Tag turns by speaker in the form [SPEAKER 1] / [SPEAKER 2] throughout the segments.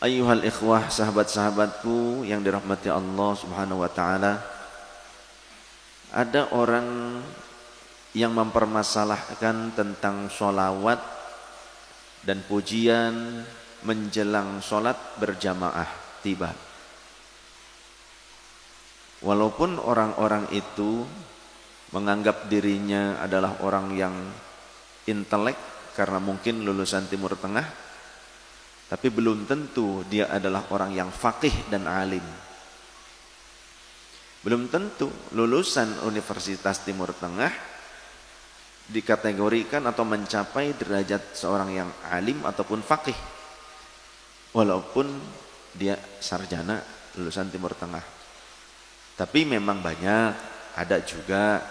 [SPEAKER 1] Ayyuhal ikhwah, sahabat-sahabatku yang dirahmati Allah Subhanahu wa taala. Ada orang yang mempermasalahkan tentang sholawat dan pujian menjelang sholat berjamaah tiba. Walaupun orang-orang itu menganggap dirinya adalah orang yang intelek karena mungkin lulusan Timur Tengah, tapi belum tentu dia adalah orang yang faqih dan alim. Belum tentu lulusan Universitas Timur Tengah dikategorikan atau mencapai derajat seorang yang alim ataupun faqih, walaupun dia sarjana lulusan Timur Tengah. Tapi memang banyak, ada juga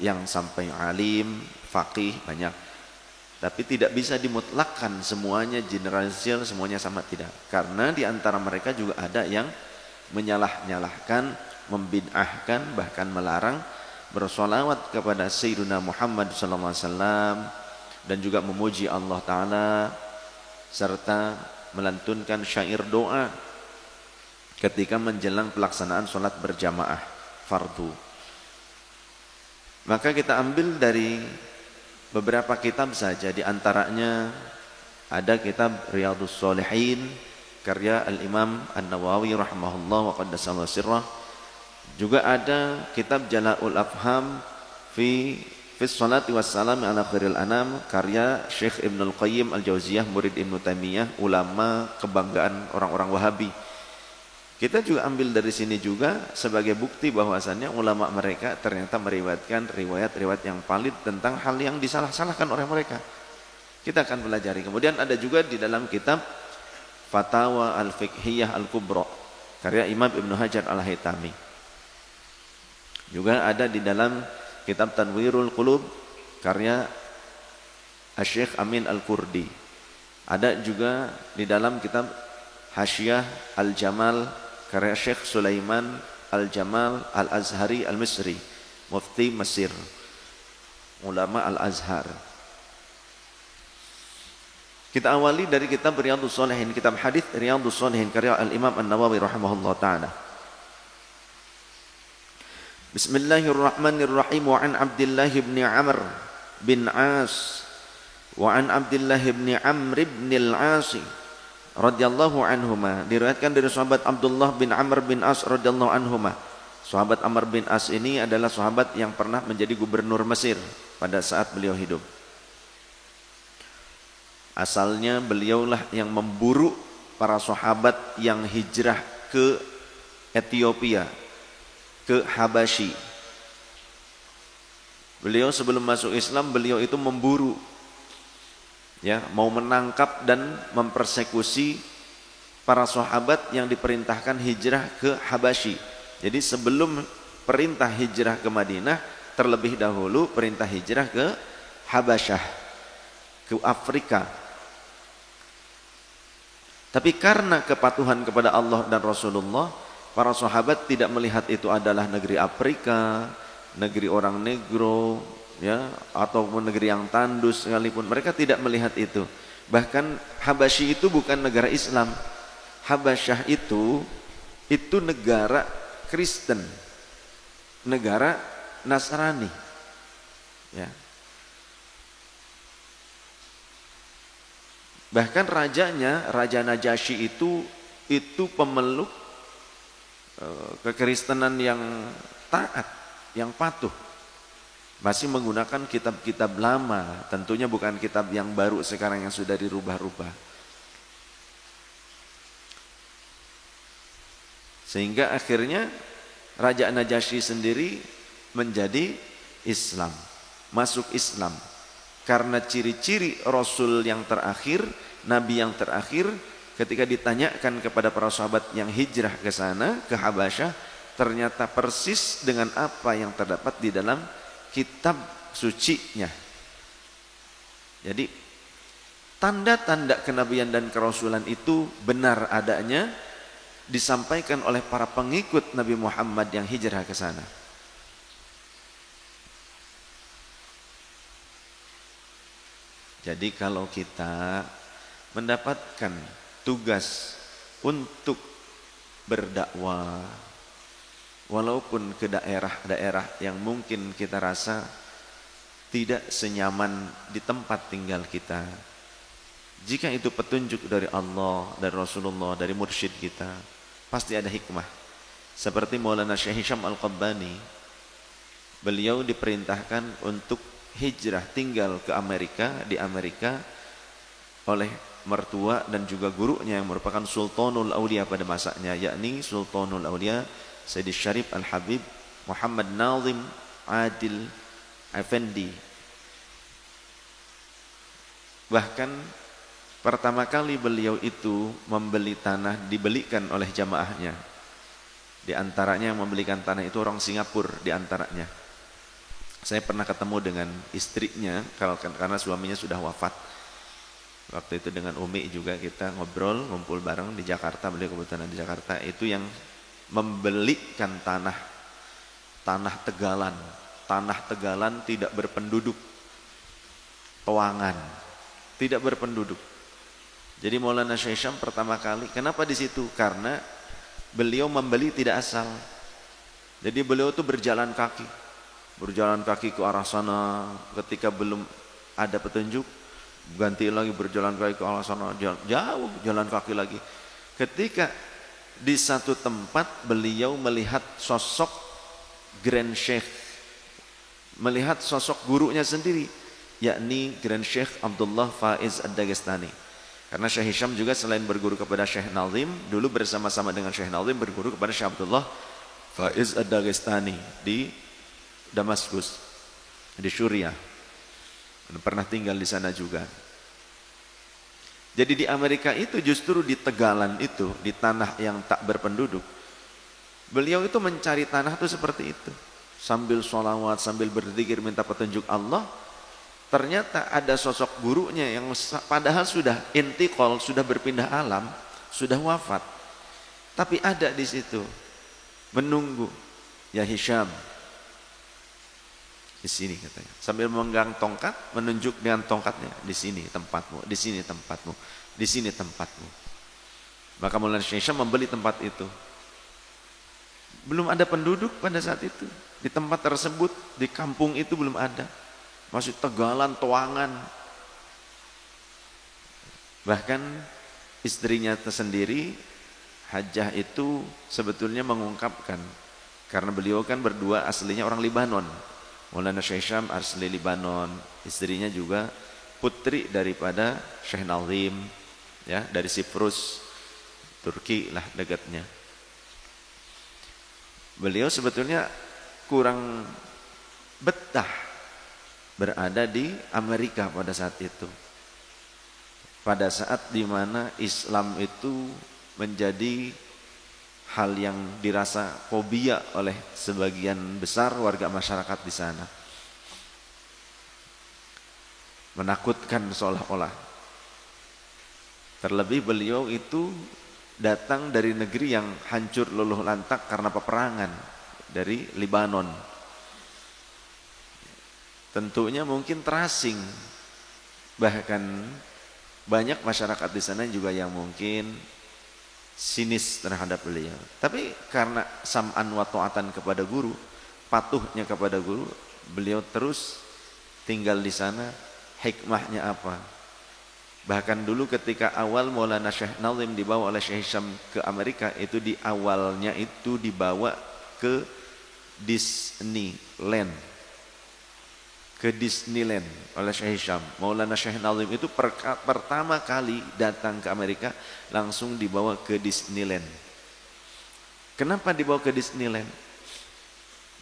[SPEAKER 1] yang sampai alim, faqih, banyak. Tapi tidak bisa dimutlakkan semuanya generalisir, semuanya sama, tidak. Karena di antara mereka juga ada yang menyalah-nyalahkan, membid'ahkan, bahkan melarang bersolawat kepada Sayyidina Muhammad SAW dan juga memuji Allah Ta'ala serta melantunkan syair doa ketika menjelang pelaksanaan sholat berjamaah fardu. Maka kita ambil dari beberapa kitab saja, di antaranya ada kitab Riyadhus Shalihin karya Al-Imam An-Nawawi rahimahullah wa qaddasallahu sirrah. Juga ada kitab Jala'ul Afham fi Sholati wassalam ala khairil anam karya Syekh Ibnul Qayyim Al-Jauziyah, murid Ibnu Taimiyah, ulama kebanggaan orang-orang Wahabi. Kita juga ambil dari sini juga sebagai bukti bahwasannya ulama mereka ternyata meriwayatkan riwayat-riwayat yang valid tentang hal yang disalah-salahkan oleh mereka. Kita akan pelajari. Kemudian ada juga di dalam kitab Fatawa Al-Fiqhiyah Al-Kubra karya Imam Ibnu Hajar Al-Haytami. Juga ada di dalam kitab Tanwirul Qulub karya Syekh Amin Al-Kurdi. Ada juga di dalam kitab Hasyiyah Al-Jamal karya Syekh Sulaiman Al-Jamal Al-Azhari Al-Misri, mufti Mesir, ulama Al-Azhar. Kita awali dari kitab Riyadhus Shalihin, kitab hadis Riyadhus Shalihin karya Al-Imam An-Nawawi rahimahullah ta'ala. Bismillahirrahmanirrahim. Wa an Abdullah bin Amr bin As wa an Abdullah bin Amr bin Al-As radhiyallahu anhuma, diriwayatkan dari sahabat Abdullah bin Amr bin As radhiyallahu anhuma. Sahabat Amr bin As ini adalah sahabat yang pernah menjadi gubernur Mesir pada saat beliau hidup. Asalnya beliaulah yang memburu para sahabat yang hijrah ke Ethiopia, ke Habasyi. Beliau sebelum masuk Islam, beliau itu memburu, ya, mau menangkap dan mempersekusi para sahabat yang diperintahkan hijrah ke Habasyi. Jadi sebelum perintah hijrah ke Madinah, terlebih dahulu perintah hijrah ke Habasyah, ke Afrika. Tapi karena kepatuhan kepada Allah dan Rasulullah, para sahabat tidak melihat itu adalah negeri Afrika, negeri orang negro, ya, ataupun negeri yang tandus sekalipun. Mereka tidak melihat itu. Bahkan Habasyi itu bukan negara Islam. Habasyah itu negara Kristen, negara Nasrani, ya. Bahkan rajanya, Raja Najasyi itu pemeluk kekristenan yang taat, yang patuh. Masih menggunakan kitab-kitab lama, tentunya bukan kitab yang baru sekarang yang sudah dirubah-rubah. Sehingga akhirnya Raja Najasyi sendiri menjadi Islam, masuk Islam. Karena ciri-ciri Rasul yang terakhir, Nabi yang terakhir, ketika ditanyakan kepada para sahabat yang hijrah ke sana, ke Habasyah, ternyata persis dengan apa yang terdapat di dalam kitab sucinya. Jadi tanda-tanda kenabian dan kerasulan itu benar adanya, disampaikan oleh para pengikut Nabi Muhammad yang hijrah ke sana. Jadi kalau kita mendapatkan tugas untuk berdakwah, walaupun ke daerah-daerah yang mungkin kita rasa tidak senyaman di tempat tinggal kita. Jika itu petunjuk dari Allah, dari Rasulullah, dari mursyid kita, pasti ada hikmah. Seperti Maulana Syekh Hisham Al-Qabbani, beliau diperintahkan untuk hijrah tinggal ke Amerika, di Amerika oleh mertua dan juga gurunya yang merupakan Sultanul Aulia pada masanya, yakni Sultanul Aulia Sayyidi Syarif Al-Habib Muhammad Nazim Adil Effendi. Bahkan pertama kali beliau itu membeli tanah dibelikan oleh jamaahnya. Di antaranya yang membelikan tanah itu orang Singapura di antaranya. Saya pernah ketemu dengan istrinya karena suaminya sudah wafat. Waktu itu dengan Umi juga kita ngobrol, ngumpul bareng di Jakarta, beliau kebetulan di Jakarta, itu yang membelikan tanah Tegalan. Tanah Tegalan tidak berpenduduk. Toangan, tidak berpenduduk. Jadi Maulana Syekh Hisham pertama kali, kenapa di situ? Karena beliau membeli tidak asal. Jadi beliau itu berjalan kaki ke arah sana. Ketika belum ada petunjuk, ganti lagi berjalan kaki ke arah sana, jauh jalan kaki lagi. Ketika di satu tempat beliau melihat sosok Grand Sheikh, melihat sosok gurunya sendiri, yakni Grand Sheikh Abdullah Faiz Ad-Dagestani. Karena Syekh Hisham juga selain berguru kepada Syekh Nazim, dulu bersama-sama dengan Syekh Nazim berguru kepada Syekh Abdullah Faiz Ad-Dagestani di Damaskus, di Suriah. Pernah tinggal di sana juga. Jadi di Amerika itu justru di Tegalan itu, di tanah yang tak berpenduduk, beliau itu mencari tanah itu seperti itu. Sambil sholawat, sambil berzikir minta petunjuk Allah, ternyata ada sosok gurunya yang padahal sudah intiqal, sudah berpindah alam, sudah wafat. Tapi ada di situ, menunggu. Ya Hisham, di sini katanya. Sambil memegang tongkat, menunjuk dengan tongkatnya, di sini tempatmu, di sini tempatmu, di sini tempatmu. Maka Maulana Syekh Hisham membeli tempat itu. Belum ada penduduk pada saat itu. Di tempat tersebut, di kampung itu belum ada. Masih Tegalan, toangan. Bahkan istrinya tersendiri, Hajjah itu sebetulnya mengungkapkan, karena beliau kan berdua aslinya orang Libanon. Maulana Syekh Hisham asli Libanon, istrinya juga putri daripada Syekh Nazim, ya, dari Siprus, Turki lah dekatnya. Beliau sebetulnya kurang betah berada di Amerika pada saat itu. Pada saat dimana Islam itu menjadi hal yang dirasa fobia oleh sebagian besar warga masyarakat di sana. Menakutkan seolah-olah. Terlebih beliau itu datang dari negeri yang hancur luluh lantak karena peperangan, dari Libanon. Tentunya mungkin terasing. Bahkan banyak masyarakat di sana juga yang mungkin sinis terhadap beliau. Tapi karena sam'an wa ta'atan kepada guru, patuhnya kepada guru, beliau terus tinggal di sana. Hikmahnya apa? Bahkan dulu ketika awal Maulana Syekh Nazim dibawa oleh Syekh Hisham ke Amerika, itu di awalnya itu dibawa ke Disneyland. Ke Disneyland oleh Syekh Hisham. Maulana Syekh Nazim itu pertama kali datang ke Amerika langsung dibawa ke Disneyland. Kenapa dibawa ke Disneyland?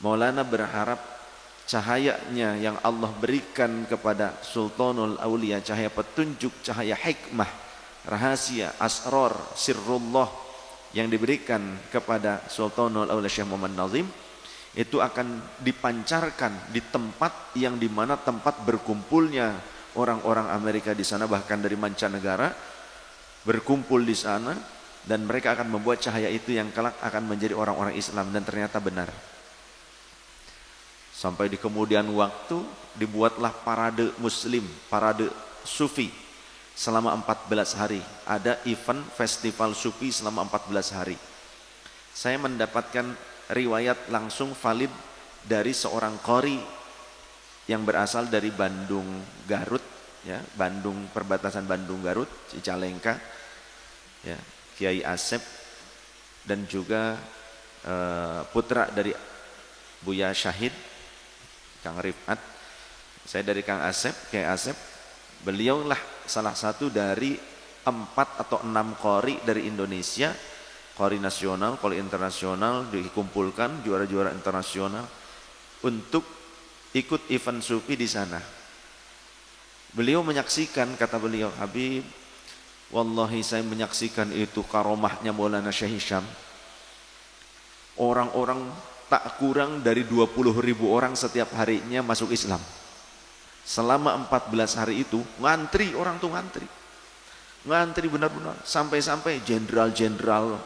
[SPEAKER 1] Maulana berharap cahayanya yang Allah berikan kepada Sultanul Aulia, cahaya petunjuk, cahaya hikmah, rahasia, asrar, sirrullah yang diberikan kepada Sultanul Aulia Syekh Muhammad Nazim, itu akan dipancarkan di tempat yang dimana tempat berkumpulnya orang-orang Amerika di sana, bahkan dari mancanegara berkumpul di sana, dan mereka akan membuat cahaya itu yang kelak akan menjadi orang-orang Islam. Dan ternyata benar. Sampai di kemudian waktu dibuatlah parade muslim, parade sufi selama 14 hari. Ada event festival sufi selama 14 hari. Saya mendapatkan riwayat langsung valid dari seorang qori yang berasal dari Bandung Garut, ya, Bandung, perbatasan Bandung Garut, Cicalengka, ya, Kiai Asep, dan juga putra dari Buya Syahid, Kang Rifat. Saya dari Kang Asep, Kiai Asep. Beliaulah salah satu dari 4 atau 6 qori dari Indonesia, qori nasional, qori internasional, dikumpulkan juara-juara internasional untuk ikut event sufi di sana. Beliau menyaksikan, kata beliau, Habib, wallahi saya menyaksikan itu karomahnya Maulana Syekh Hisham. Orang-orang tak kurang dari 20.000 orang setiap harinya masuk Islam. Selama 14 hari itu ngantri, orang tuh ngantri benar-benar, sampai-sampai jenderal-jenderal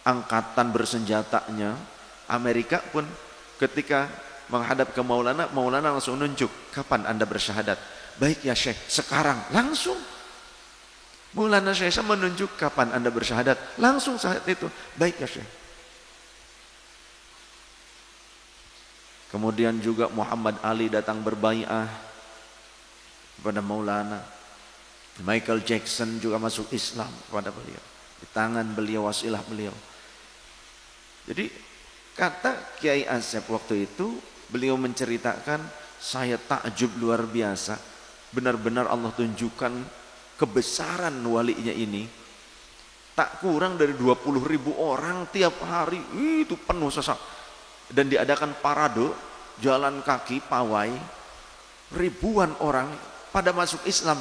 [SPEAKER 1] angkatan bersenjatanya Amerika pun ketika menghadap ke Maulana, Maulana langsung nunjuk, kapan anda bersyahadat? Baik ya Syekh, sekarang, langsung. Maulana Syekh menunjuk kapan anda bersyahadat, langsung saat itu, baik ya Syekh. Kemudian juga Muhammad Ali datang berbai'ah kepada Maulana. Michael Jackson juga masuk Islam kepada beliau. Di tangan beliau, wasilah beliau. Jadi kata Kiai Asep waktu itu, beliau menceritakan, saya takjub luar biasa. Benar-benar Allah tunjukkan kebesaran walinya ini. Tak kurang dari 20.000 orang tiap hari, itu penuh sesak. Dan diadakan parade jalan kaki pawai, ribuan orang pada masuk Islam,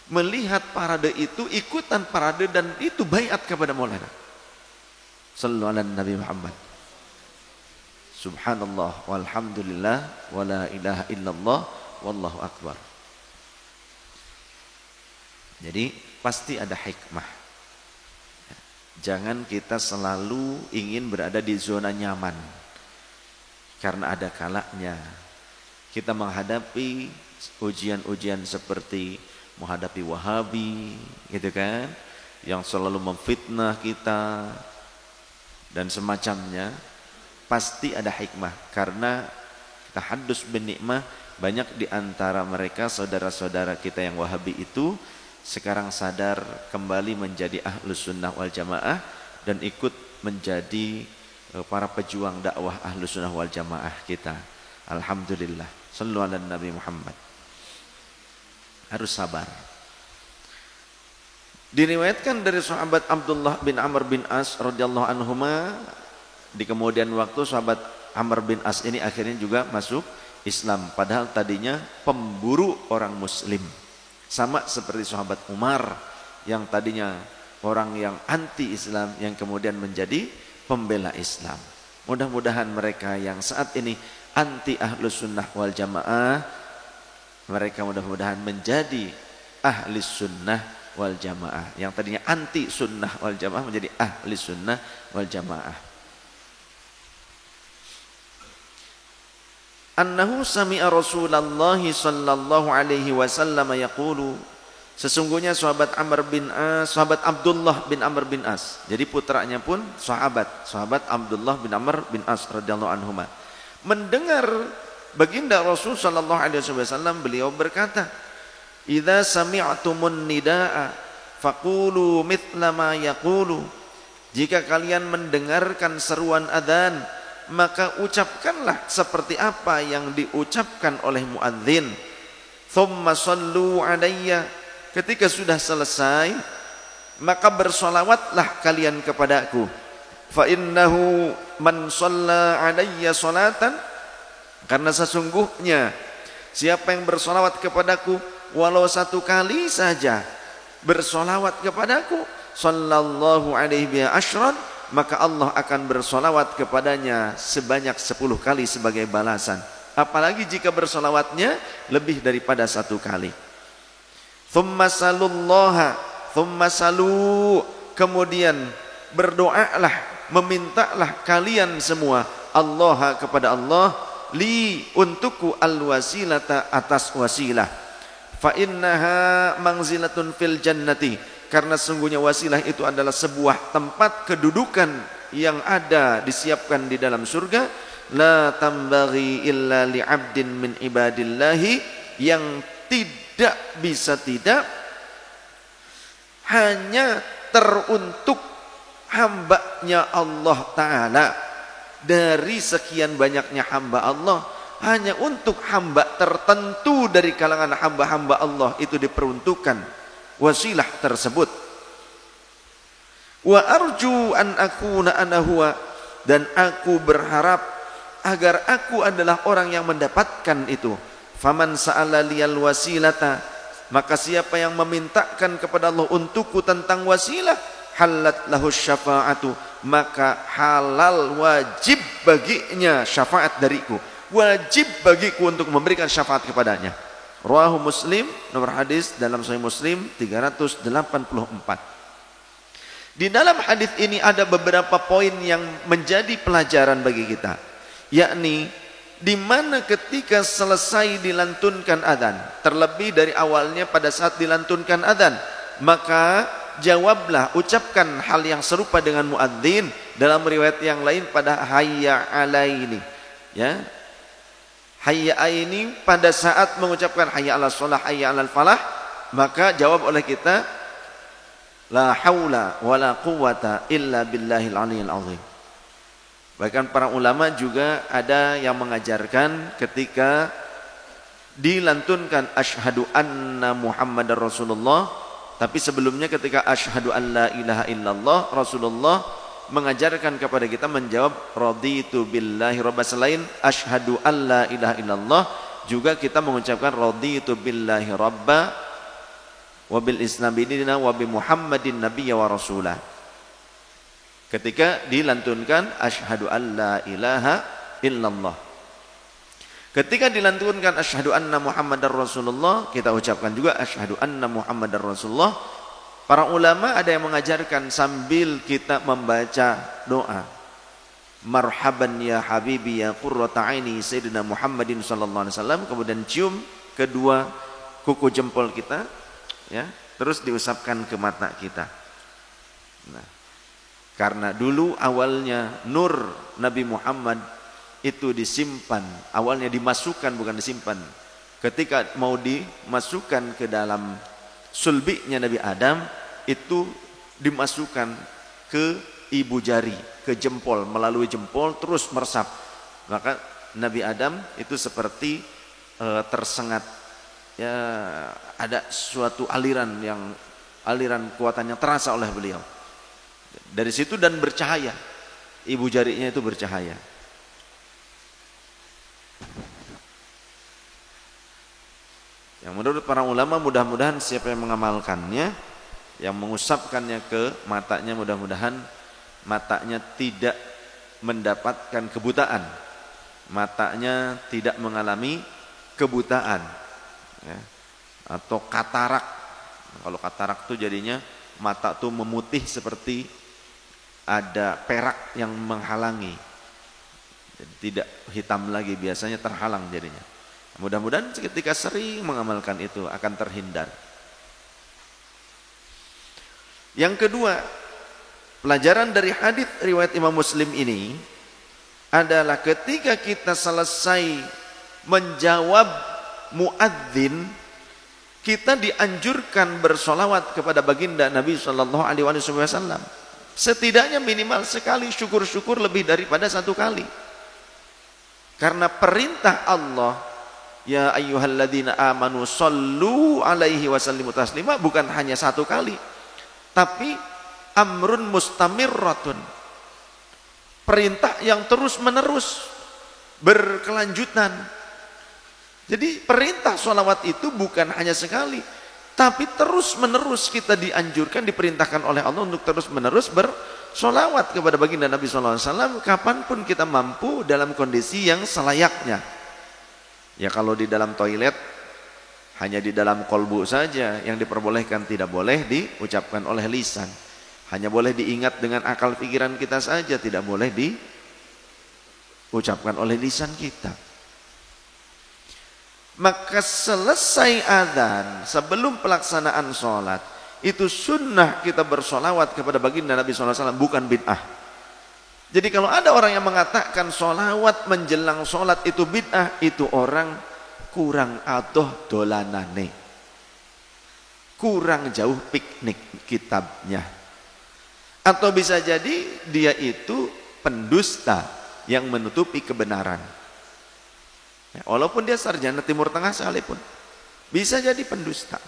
[SPEAKER 1] melihat parade itu, ikutan parade, dan itu baiat kepada Maulana. Sallallahu ala Nabi Muhammad. Subhanallah walhamdulillah wala ilaha illallah wallahu akbar. Jadi pasti ada hikmah. Jangan kita selalu ingin berada di zona nyaman. Karena ada kalanya kita menghadapi ujian-ujian seperti menghadapi Wahabi, gitu kan, yang selalu memfitnah kita dan semacamnya. Pasti ada hikmah, karena kita hadus bin nikmah, banyak di antara mereka saudara-saudara kita yang Wahabi itu sekarang sadar kembali menjadi Ahlus Sunnah wal Jamaah dan ikut menjadi para pejuang dakwah Ahlus Sunnah wal Jamaah kita. Alhamdulillah. Sallu ala Nabi Muhammad. Harus sabar. Diriwayatkan dari sahabat Abdullah bin Amr bin As radhiyallahu anhuma, di kemudian waktu sahabat Amr bin As ini akhirnya juga masuk Islam, padahal tadinya pemburu orang muslim. Sama seperti sahabat Umar yang tadinya orang yang anti Islam, yang kemudian menjadi pembela Islam. Mudah-mudahan mereka yang saat ini anti Ahlus Sunnah wal Jamaah, mereka mudah-mudahan menjadi Ahli Sunnah wal Jamaah. Yang tadinya anti Sunnah wal Jamaah menjadi Ahli Sunnah wal Jamaah. Annahu sami'a Rasulullah sallallahu alaihi wasallam yaqulu, sesungguhnya sahabat Abdullah bin Amr bin As, jadi putranya pun sahabat Abdullah bin Amr bin As radhiyallahu anhuma, mendengar baginda Rasul sallallahu alaihi wasallam, beliau berkata, "Idza sami'tumun nidaa faqulu mithla ma yaqulu." Jika kalian mendengarkan seruan adzan, maka ucapkanlah seperti apa yang diucapkan oleh muadzin. Thumma sallu alayya, ketika sudah selesai maka bersolawatlah kalian kepadaku. Fa innahu man shalla alayya salatan, karena sesungguhnya siapa yang bersolawat kepadaku walau satu kali saja bersolawat kepadaku, sallallahu alaihi biha asyran, maka Allah akan bersolawat kepadanya sebanyak 10 kali sebagai balasan. Apalagi jika bersolawatnya lebih daripada 1 kali. Thumma salullaha, thumma salu, kemudian berdoalah, memintalah kalian semua Allah kepada Allah, li, untukku, al wasilata, atas wasilah. Fa innaha manzilatun fil jannati, karena sungguhnya wasilah itu adalah sebuah tempat kedudukan yang ada disiapkan di dalam surga. La tambaghi illa li'abdin min ibadillahi, yang tidak bisa tidak hanya teruntuk hambanya Allah Ta'ala. Dari sekian banyaknya hamba Allah, hanya untuk hamba tertentu dari kalangan hamba-hamba Allah itu diperuntukkan wasilah tersebut. Wa arju an akuna ana huwa, dan aku berharap agar aku adalah orang yang mendapatkan itu. Faman sa'ala liyal wasilata, maka siapa yang memintakan kepada Allah untukku tentang wasilah, halat lahu syafa'atu, maka halal wajib baginya syafaat dariku, wajib bagiku untuk memberikan syafaat kepadanya. Rawahu Muslim, nomor hadis dalam Sahih Muslim 384. Di dalam hadis ini ada beberapa poin yang menjadi pelajaran bagi kita, yakni di mana ketika selesai dilantunkan adzan, terlebih dari awalnya pada saat dilantunkan adzan, maka jawablah, ucapkan hal yang serupa dengan muadzin. Dalam riwayat yang lain pada hayya alaini, ya, hayya aini, pada saat mengucapkan hayya ala shalah, hayya alal falah, maka jawab oleh kita la haula wala quwwata illa billahil aliyil azim. Bahkan para ulama juga ada yang mengajarkan ketika dilantunkan asyhadu anna Muhammadar Rasulullah, tapi sebelumnya ketika asyhadu an la ilaha illallah, Rasulullah mengajarkan kepada kita menjawab raditu billahi robba. Selain asyhadu an la ilaha illallah, juga kita mengucapkan raditu billahi robba wa bil islam dinina wa bi Muhammadin nabiyya wa rasulah. Ketika dilantunkan asyhadu an la ilaha illallah. Ketika dilantunkan asyhadu anna Muhammadar Rasulullah, kita ucapkan juga asyhadu anna Muhammadar Rasulullah. Para ulama ada yang mengajarkan sambil kita membaca doa, marhaban ya habibi ya qurrata aini sayyidina Muhammadin sallallahu alaihi wasallam, kemudian cium kedua kuku jempol kita, ya, terus diusapkan ke mata kita. Nah, karena dulu awalnya nur Nabi Muhammad itu disimpan, awalnya dimasukkan bukan disimpan. Ketika mau dimasukkan ke dalam sulbinya Nabi Adam, itu dimasukkan ke ibu jari, ke jempol, melalui jempol terus meresap. Maka Nabi Adam itu seperti tersengat, ya, ada suatu aliran kuatannya terasa oleh beliau. Dari situ dan bercahaya, ibu jarinya itu bercahaya. Yang menurut para ulama, mudah-mudahan siapa yang mengamalkannya, yang mengusapkannya ke matanya, mudah-mudahan matanya tidak mendapatkan kebutaan, matanya tidak mengalami kebutaan, ya, atau katarak. Kalau katarak itu jadinya mata itu memutih seperti ada perak yang menghalangi, jadi tidak hitam lagi, biasanya terhalang jadinya. Mudah-mudahan ketika sering mengamalkan itu akan terhindar. Yang kedua, pelajaran dari hadis riwayat Imam Muslim ini adalah ketika kita selesai menjawab muadzin, kita dianjurkan bersolawat kepada baginda Nabi Sallallahu Alaihi Wasallam. Setidaknya minimal sekali, syukur-syukur lebih daripada satu kali. Karena perintah Allah, ya ayyuhalladzina amanu sallu alaihi wasallimu taslima, bukan hanya satu kali, tapi amrun mustamirratun, perintah yang terus menerus, berkelanjutan. Jadi perintah sholawat itu bukan hanya sekali, tapi terus menerus kita dianjurkan, diperintahkan oleh Allah untuk terus menerus bersolawat kepada baginda Nabi SAW kapanpun kita mampu dalam kondisi yang selayaknya. Ya, kalau di dalam toilet hanya di dalam kolbu saja yang diperbolehkan, tidak boleh diucapkan oleh lisan, hanya boleh diingat dengan akal pikiran kita saja, tidak boleh diucapkan oleh lisan kita. Maka selesai adzan, sebelum pelaksanaan sholat, itu sunnah kita bersolawat kepada baginda Nabi SAW, bukan bid'ah. Jadi kalau ada orang yang mengatakan solawat menjelang sholat itu bid'ah, itu orang kurang adoh dolanane, kurang jauh piknik kitabnya, atau bisa jadi dia itu pendusta yang menutupi kebenaran. Ya, walaupun dia sarjana Timur Tengah sekalipun, bisa jadi pendusta.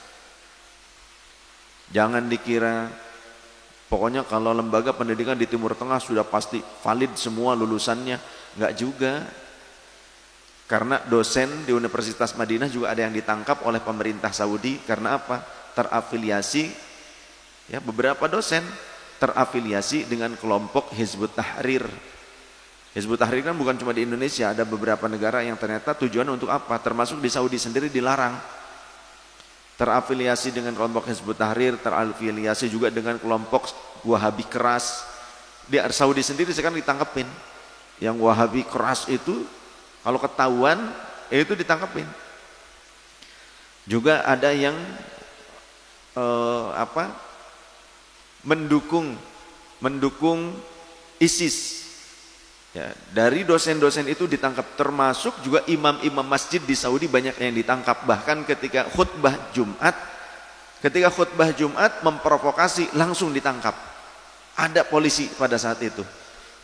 [SPEAKER 1] Jangan dikira pokoknya kalau lembaga pendidikan di Timur Tengah sudah pasti valid semua lulusannya. Enggak juga. Karena dosen di Universitas Madinah juga ada yang ditangkap oleh pemerintah Saudi. Karena apa? Terafiliasi, ya, beberapa dosen terafiliasi dengan kelompok Hizbut Tahrir. Hizbut Tahrir kan bukan cuma di Indonesia, ada beberapa negara yang ternyata tujuan untuk apa? Termasuk di Saudi sendiri dilarang. Terafiliasi dengan kelompok Hizbut Tahrir, terafiliasi juga dengan kelompok Wahabi keras. Di Saudi sendiri sekarang ditangkepin. Yang Wahabi keras itu kalau ketahuan itu ditangkepin. Juga ada yang mendukung ISIS. Ya, dari dosen-dosen itu ditangkap, termasuk juga imam-imam masjid di Saudi banyak yang ditangkap. Bahkan ketika khutbah Jumat memprovokasi langsung ditangkap. Ada polisi pada saat itu.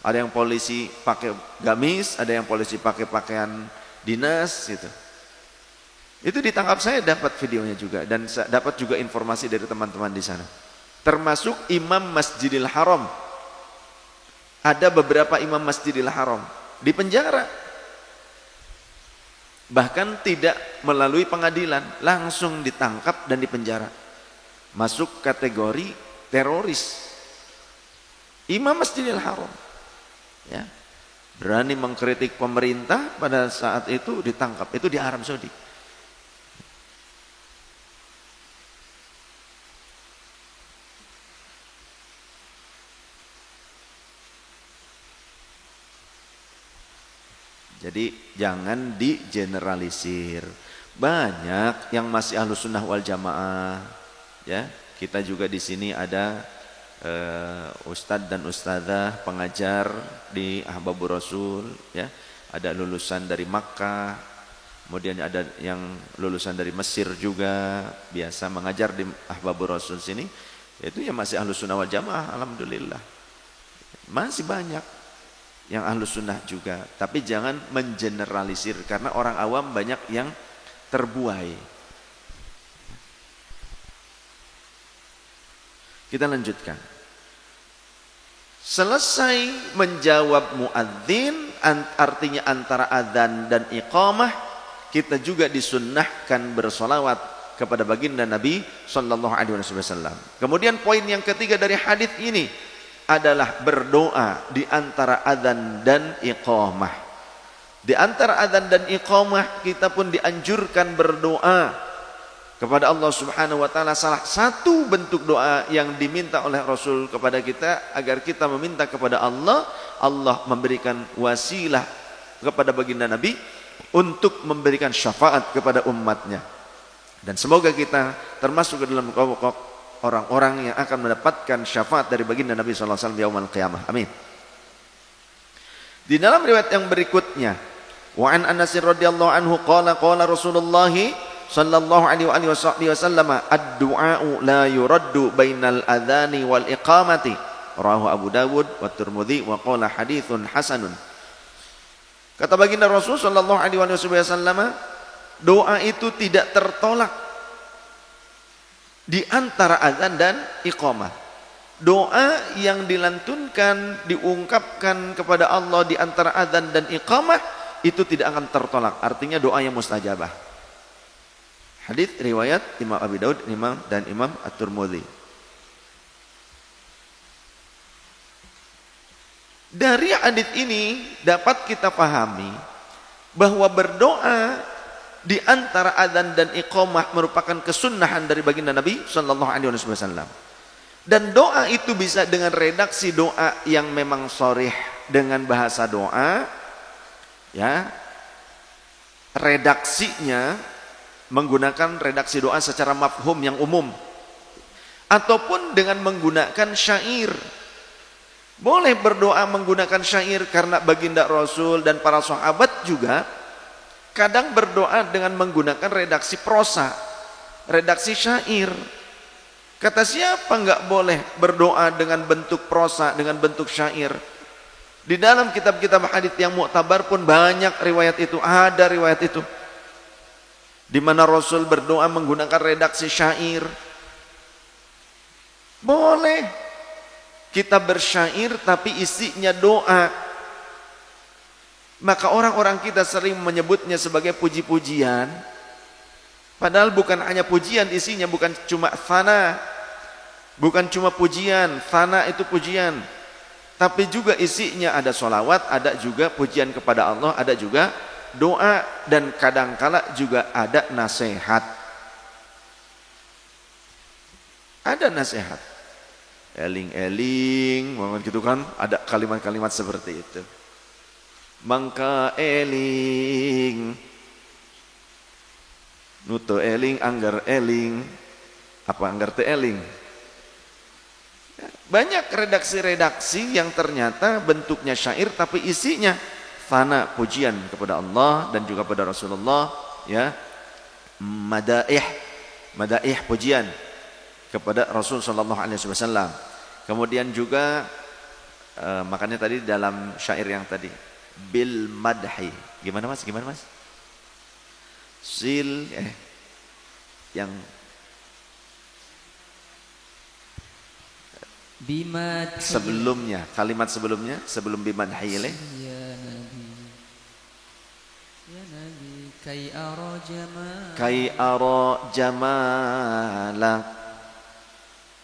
[SPEAKER 1] Ada yang polisi pakai gamis, ada yang polisi pakai pakaian dinas gitu. Itu ditangkap, saya dapat videonya juga dan dapat juga informasi dari teman-teman di sana. Termasuk Imam Masjidil Haram. Ada beberapa imam Masjidil Haram di penjara. Bahkan tidak melalui pengadilan, langsung ditangkap dan dipenjara. Masuk kategori teroris. Imam Masjidil Haram. Ya. Berani mengkritik pemerintah pada saat itu ditangkap. Itu di Arab Saudi. Jadi jangan digeneralisir. Banyak yang masih Ahlus Sunnah wal Jamaah, ya. Kita juga di sini ada ustadz dan ustadzah pengajar di Ahbabur Rasul, ya. Ada lulusan dari Makkah, kemudian ada yang lulusan dari Mesir juga, biasa mengajar di Ahbabur Rasul sini. Itu ya masih Ahlus Sunnah wal Jamaah, alhamdulillah. Masih banyak yang Ahlus Sunnah juga, tapi jangan mengeneralisir karena orang awam banyak yang terbuai. Kita lanjutkan. Selesai menjawab muadzin, artinya antara adzan dan iqamah, kita juga disunnahkan bersolawat kepada baginda Nabi Sallallahu Alaihi Wasallam. Kemudian poin yang ketiga dari hadis ini adalah berdoa di antara adzan dan iqamah. Di antara adzan dan iqamah kita pun dianjurkan berdoa kepada Allah Subhanahu wa taala. Salah satu bentuk doa yang diminta oleh Rasul kepada kita agar kita meminta kepada Allah, Allah memberikan wasilah kepada baginda Nabi untuk memberikan syafaat kepada umatnya. Dan semoga kita termasuk ke dalam kelompok orang-orang yang akan mendapatkan syafaat dari baginda Nabi sallallahu alaihi wasallam yaumul qiyamah. Amin. Di dalam riwayat yang berikutnya, wa an Anas radhiyallahu anhu qala Rasulullah sallallahu alaihi wasallam ad-du'a'u la yuraddu bainal adhani wal iqamati. Rawahu Abu Dawud wa Tirmidzi wa qala haditsun hasanun. Kata baginda Rasul sallallahu alaihi wasallam, doa itu tidak tertolak di antara azan dan iqamah. Doa yang dilantunkan, diungkapkan kepada Allah di antara azan dan iqamah itu tidak akan tertolak. Artinya doa yang mustajabah. Hadis riwayat Imam Abi Daud dan Imam At-Tirmidzi. Dari hadis ini dapat kita pahami bahwa berdoa di antara adzan dan iqamah merupakan kesunnahan dari baginda Nabi sallallahu alaihi wasallam. Dan doa itu bisa dengan redaksi doa yang memang sharih dengan bahasa doa, ya. Redaksinya menggunakan redaksi doa secara mafhum yang umum, ataupun dengan menggunakan syair. Boleh berdoa menggunakan syair karena baginda Rasul dan para sahabat juga kadang berdoa dengan menggunakan redaksi prosa, redaksi syair. Kata siapa enggak boleh berdoa dengan bentuk prosa, dengan bentuk syair? Di dalam kitab-kitab hadits yang muktabar pun banyak riwayat itu, ada riwayat itu, di mana Rasul berdoa menggunakan redaksi syair. Boleh kita bersyair tapi isinya doa. Maka orang-orang kita sering menyebutnya sebagai puji-pujian, padahal bukan hanya pujian isinya, bukan cuma thana, bukan cuma pujian, thana itu pujian, tapi juga isinya ada sholawat, ada juga pujian kepada Allah, ada juga doa, dan kadangkala juga ada nasihat. Ada nasihat, eling-eling, gitu kan, ada kalimat-kalimat seperti itu. Mangka eling, nuto eling, anggar eling, apa anggar te eling. Banyak redaksi-redaksi yang ternyata bentuknya syair tapi isinya fana, pujian kepada Allah dan juga kepada Rasulullah, ya, madaih pujian kepada Rasul sallallahu alaihi wasallam. Kemudian juga makanya tadi dalam syair yang tadi bil madhi, gimana Mas? Yang bimadhi, sebelumnya, kalimat sebelumnya, sebelum bimadhi ya Nabi, kai ara jamalak,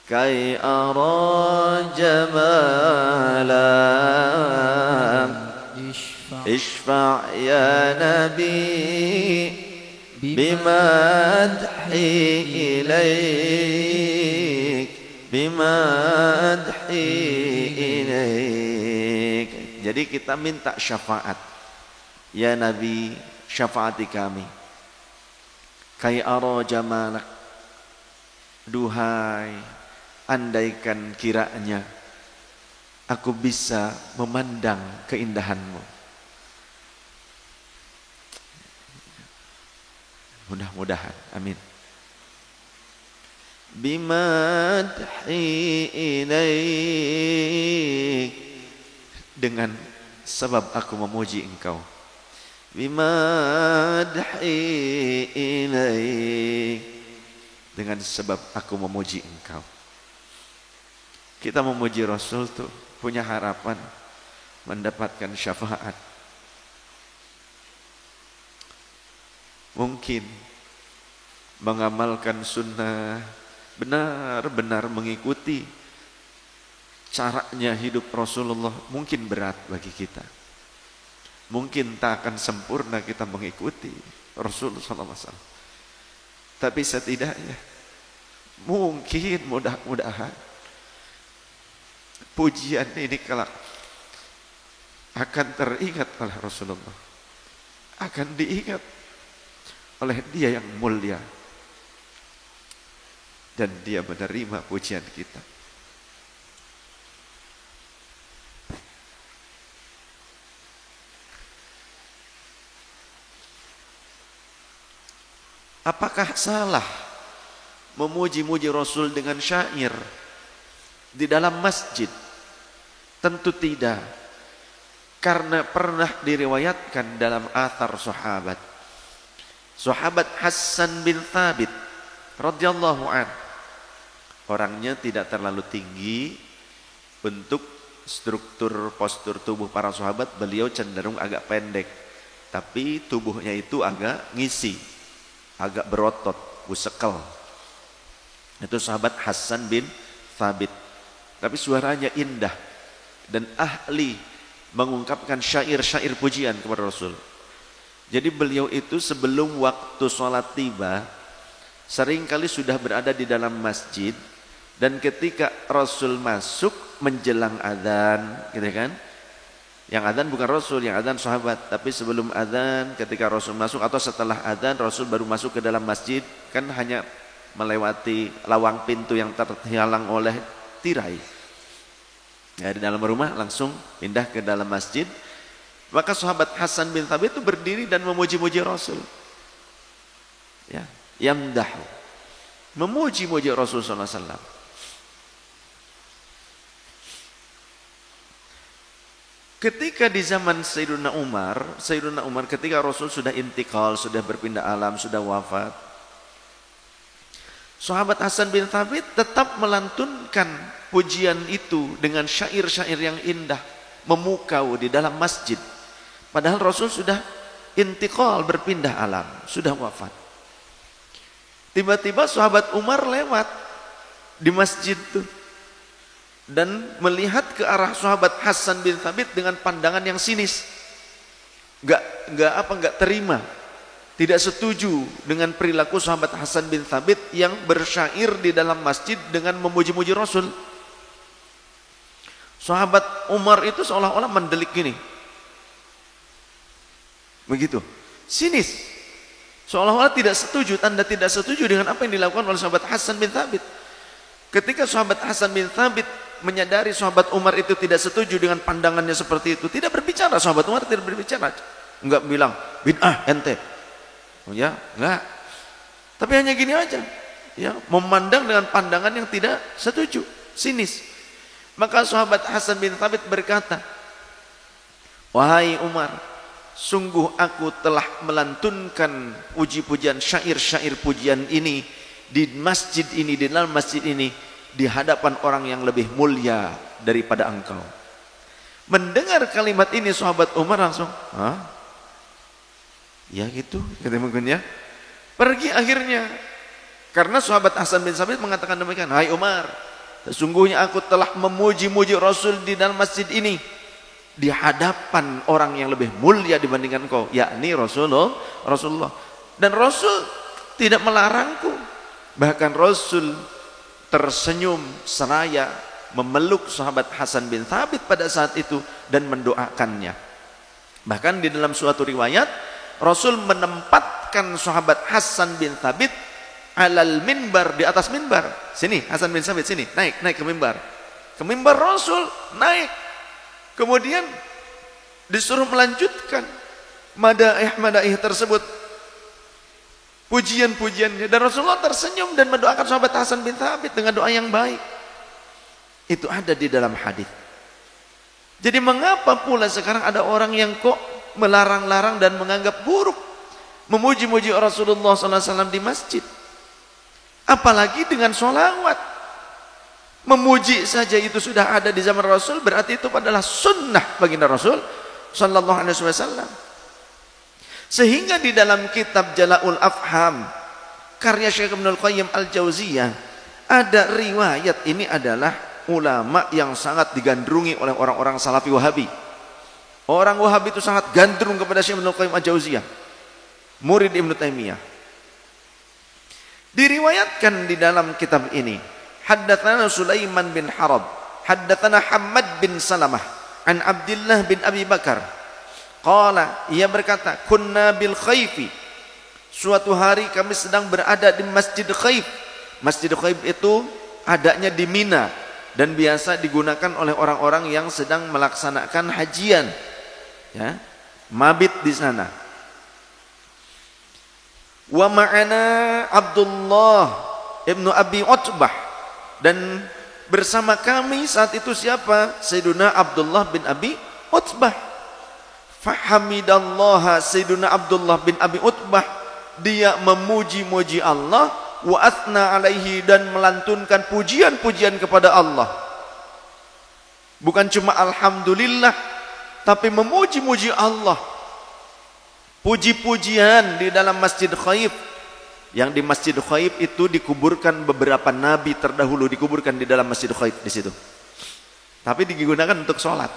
[SPEAKER 1] kai ara jamalak, ishfa' ya Nabi bimadhi ilaik, bimadhi ilaik. Jadi kita minta syafaat, ya Nabi, syafaati kami. Kai ara jamalak, duhai, andaikan kiranya aku bisa memandang keindahanmu. Mudah-mudahan, amin. Bimadhi ilaik, dengan sebab aku memuji engkau. Bimadhi ilaik, dengan sebab aku memuji engkau. Kita memuji Rasul tuh punya harapan mendapatkan syafaat. Mungkin mengamalkan sunnah, benar-benar mengikuti caranya hidup Rasulullah mungkin berat bagi kita. Mungkin tak akan sempurna kita mengikuti Rasulullah SAW. Tapi setidaknya mungkin mudah-mudahan pujian ini kelak akan teringat oleh Rasulullah, akan diingat oleh Dia yang mulia, dan Dia menerima pujian kita. Apakah salah memuji-muji Rasul dengan syair di dalam masjid? Tentu tidak, karena pernah diriwayatkan dalam athar sahabat. Sahabat Hassan bin Thabit radhiyallahu an, orangnya tidak terlalu tinggi untuk struktur postur tubuh para sahabat, beliau cenderung agak pendek, tapi tubuhnya itu agak ngisi, agak berotot, busekel. Itu sahabat Hassan bin Thabit. Tapi suaranya indah dan ahli mengungkapkan syair-syair pujian kepada Rasul. Jadi beliau itu sebelum waktu sholat tiba, seringkali sudah berada di dalam masjid, dan ketika Rasul masuk menjelang adzan, gitu kan, Yang adzan bukan Rasul, yang adzan sahabat. Tapi sebelum adzan, ketika Rasul masuk atau setelah adzan, Rasul baru masuk ke dalam masjid, kan hanya melewati lawang pintu yang terhalang oleh tirai. Ya, di dalam rumah langsung pindah ke dalam masjid. Maka sahabat Hasan bin Thabit itu berdiri dan memuji-muji Rasul. Ya, yamdahu, memuji-muji Rasul sallallahu alaihi wasallam. Ketika di zaman Sayyidina Umar ketika Rasul sudah intikal, sudah berpindah alam, sudah wafat, sahabat Hasan bin Thabit tetap melantunkan pujian itu dengan syair-syair yang indah, memukau di dalam masjid. Padahal Rasul sudah intikal, berpindah alam, sudah wafat. Tiba-tiba sahabat Umar lewat di masjid itu dan melihat ke arah sahabat Hasan bin Thabit dengan pandangan yang sinis. Enggak terima, tidak setuju dengan perilaku sahabat Hasan bin Thabit yang bersyair di dalam masjid dengan memuji-muji Rasul. Sahabat Umar itu seolah-olah mendelik gini, begitu, sinis, seolah-olah tidak setuju, tanda tidak setuju dengan apa yang dilakukan oleh sahabat Hasan bin Thabit. Ketika sahabat Hasan bin Thabit menyadari sahabat Umar itu tidak setuju dengan pandangannya seperti itu, tidak berbicara. Sahabat Umar tidak berbicara, enggak bilang bid'ah ente, oh ya, enggak. Tapi hanya gini aja, ya, memandang dengan pandangan yang tidak setuju, sinis. Maka sahabat Hasan bin Thabit berkata, wahai Umar, sungguh aku telah melantunkan puji-pujian, syair-syair pujian ini di masjid ini, di dalam masjid ini, di hadapan orang yang lebih mulia daripada engkau. Mendengar kalimat ini sahabat Umar langsung, hah? Ya gitu, kata mungkin ya. Pergi akhirnya. Karena sahabat Hasan bin Thabit mengatakan demikian, hai Umar, sesungguhnya aku telah memuji-muji Rasul di dalam masjid ini di hadapan orang yang lebih mulia dibandingkan kau, yakni Rasulullah. Dan Rasul tidak melarangku. Bahkan Rasul tersenyum seraya memeluk sahabat Hasan bin Thabit pada saat itu dan mendoakannya. Bahkan di dalam suatu riwayat, Rasul menempatkan sahabat Hasan bin Thabit alal minbar, di atas minbar. Sini Hasan bin Thabit, sini, naik ke mimbar. Ke mimbar Rasul, naik. Kemudian disuruh melanjutkan madaih tersebut, pujian-pujiannya, dan Rasulullah tersenyum dan mendoakan sahabat Hasan bin Thabit dengan doa yang baik. Itu ada di dalam hadis. Jadi mengapa pula sekarang ada orang yang kok melarang-larang dan menganggap buruk memuji-muji Rasulullah SAW di masjid, apalagi dengan sholawat. Memuji saja itu sudah ada di zaman Rasul, berarti itu adalah sunnah baginda Rasul sallallahu alaihi wasallam. Sehingga di dalam kitab Jala'ul Afham karya Syekh Ibnul Qayyim Al-Jauziyah ada riwayat, ini adalah ulama yang sangat digandrungi oleh orang-orang Salafi Wahabi. Orang Wahabi itu sangat gandrung kepada Syekh Ibnul Qayyim Al-Jauziyah, murid Ibnu Taimiyah. Diriwayatkan di dalam kitab ini, haddatsana Sulaiman bin Harab, haddatsana Hammad bin Salamah an Abdullah bin Abi Bakar. Qala, ia berkata, kunna bil Khaifi. Suatu hari kami sedang berada di Masjid Khaif. Masjid Khaif itu adanya di Mina dan biasa digunakan oleh orang-orang yang sedang melaksanakan hajian. Ya, mabit di sana. Wa ma'ana Abdullah ibnu Abi Utbah, dan bersama kami saat itu siapa? Sayyiduna Abdullah bin Abi Utbah. Fahamidallaha, Sayyiduna Abdullah bin Abi Utbah, dia memuji-muji Allah, wa athna alaihi, dan melantunkan pujian-pujian kepada Allah. Bukan cuma alhamdulillah, tapi memuji-muji Allah. Puji-pujian di dalam Masjid Khaif. Yang di Masjid Khaif itu dikuburkan beberapa nabi terdahulu, dikuburkan di dalam Masjid Khaif di situ. Tapi digunakan untuk sholat.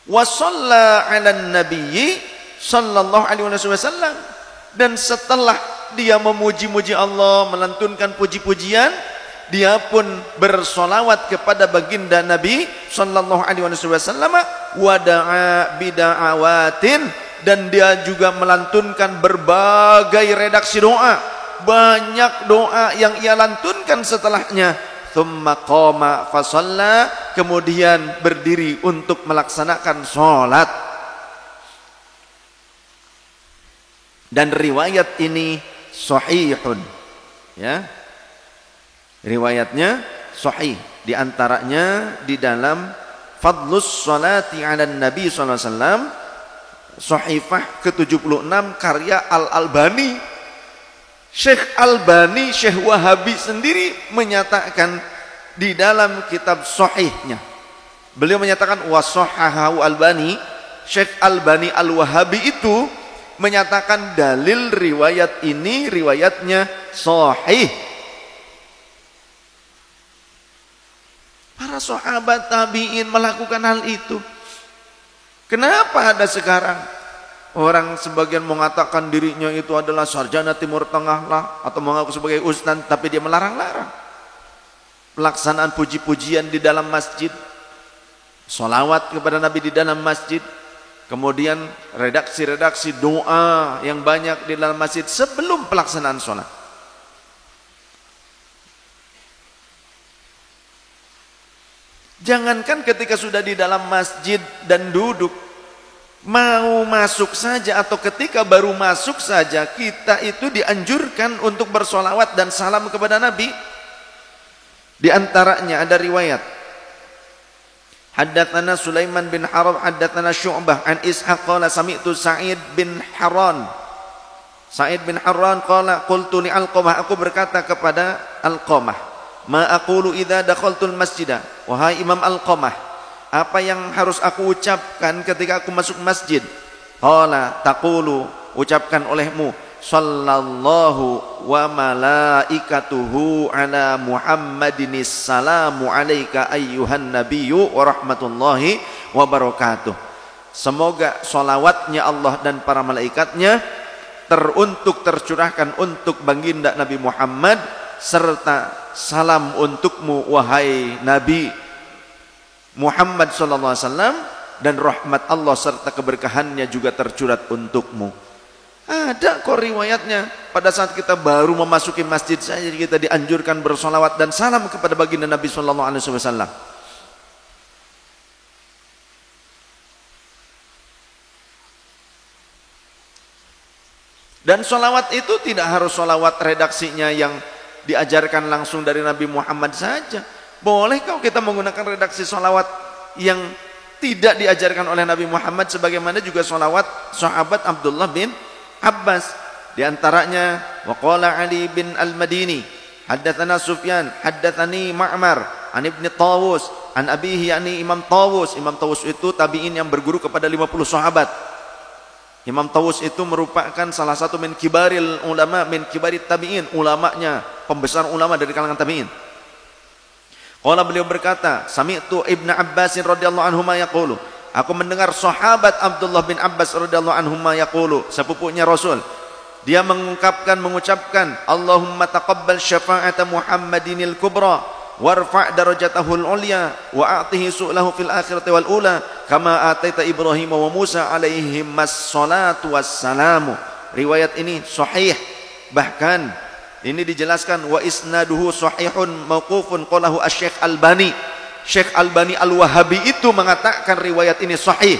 [SPEAKER 1] Wa shalla 'alan nabiyyi sallallahu alaihi wasallam, dan setelah dia memuji-muji Allah, melantunkan puji-pujian, dia pun bersolawat kepada baginda Nabi sallallahu alaihi wasallam, wada'a bida'awatin, dan dia juga melantunkan berbagai redaksi doa, banyak doa yang ia lantunkan setelahnya. Thumma qama fa shalla, kemudian berdiri untuk melaksanakan salat. Dan riwayat ini sahihun, ya. Riwayatnya sahih, di antaranya di dalam Fadlus Salati 'alan Nabi sallallahu alaihi wasallam, Sahifah ke-76 karya Al-Albani. Syekh Albani, Syekh Wahabi sendiri menyatakan di dalam kitab sahihnya. Beliau menyatakan washahahu Albani, Syekh Albani Al-Wahabi itu menyatakan dalil riwayat ini riwayatnya sahih. Para sahabat tabi'in melakukan hal itu. Kenapa ada sekarang orang sebagian mengatakan dirinya itu adalah sarjana Timur Tengah lah, atau mengaku sebagai ustaz, tapi dia melarang-larang pelaksanaan puji-pujian di dalam masjid, sholawat kepada Nabi di dalam masjid, kemudian redaksi-redaksi doa yang banyak di dalam masjid sebelum pelaksanaan sholat. Jangankan ketika sudah di dalam masjid dan duduk, mau masuk saja atau ketika baru masuk saja, kita itu dianjurkan untuk bersolawat dan salam kepada Nabi. Di antaranya ada riwayat, haddatsana Sulaiman bin Harb haddatsana Syu'bah an Ishaq qala sami'tu Sa'id bin Harran. Sa'id bin Harran qala qultu li Alqamah, aku berkata kepada Alqamah, ma aqulu idza dakhaltul masjidah, wahai Imam Alqamah, apa yang harus aku ucapkan ketika aku masuk masjid? Qala taqulu, ucapkan olehmu, sallallahu wa malaikatuhu ala Muhammadinis salamu alaika ayyuhan nabiyyu wa rahmatullahi wa barakatuh. Semoga salawatnya Allah dan para malaikatnya tercurahkan untuk baginda Nabi Muhammad, serta salam untukmu wahai Nabi Muhammad sallallahu alaihi wasallam, dan rahmat Allah serta keberkahannya juga tercurah untukmu. Ada kok riwayatnya, pada saat kita baru memasuki masjid saja kita dianjurkan bersolawat dan salam kepada baginda Nabi sallallahu alaihi wasallam. Dan solawat itu tidak harus solawat redaksinya yang diajarkan langsung dari Nabi Muhammad saja. Boleh kau kita menggunakan redaksi solawat yang tidak diajarkan oleh Nabi Muhammad, sebagaimana juga solawat sahabat Abdullah bin Abbas. Di antaranya waqala Ali bin Al-Madini haddatsana Sufyan haddatsani Ma'mar an Ibnu Tawus an abihi, yani Imam Tawus. Imam Tawus itu tabi'in yang berguru kepada 50 sahabat. Imam Tawus itu merupakan salah satu min kibaril ulama, min kibarit tabi'in, ulamanya, pembesar ulama dari kalangan tabi'in. Qala, beliau berkata, sami'tu Ibnu Abbas radhiyallahu anhuma yaqulu, aku mendengar sahabat Abdullah bin Abbas radhiyallahu anhuma yaqulu, sepupunya Rasul, dia mengucapkan, Allahumma taqabbal syafa'ata Muhammadinil kubra warfa' darajatahul ulya wa a'tihi su'lahu fil akhirati wal ula kama ataita Ibrahim wa Musa alaihim wassalatu wassalamu. Riwayat ini sahih, bahkan ini dijelaskan wa isnaduhu sahihun mauqufun qalahu asy-Syaikh Albani. Syekh Albani Al-Wahabi itu mengatakan riwayat ini sahih.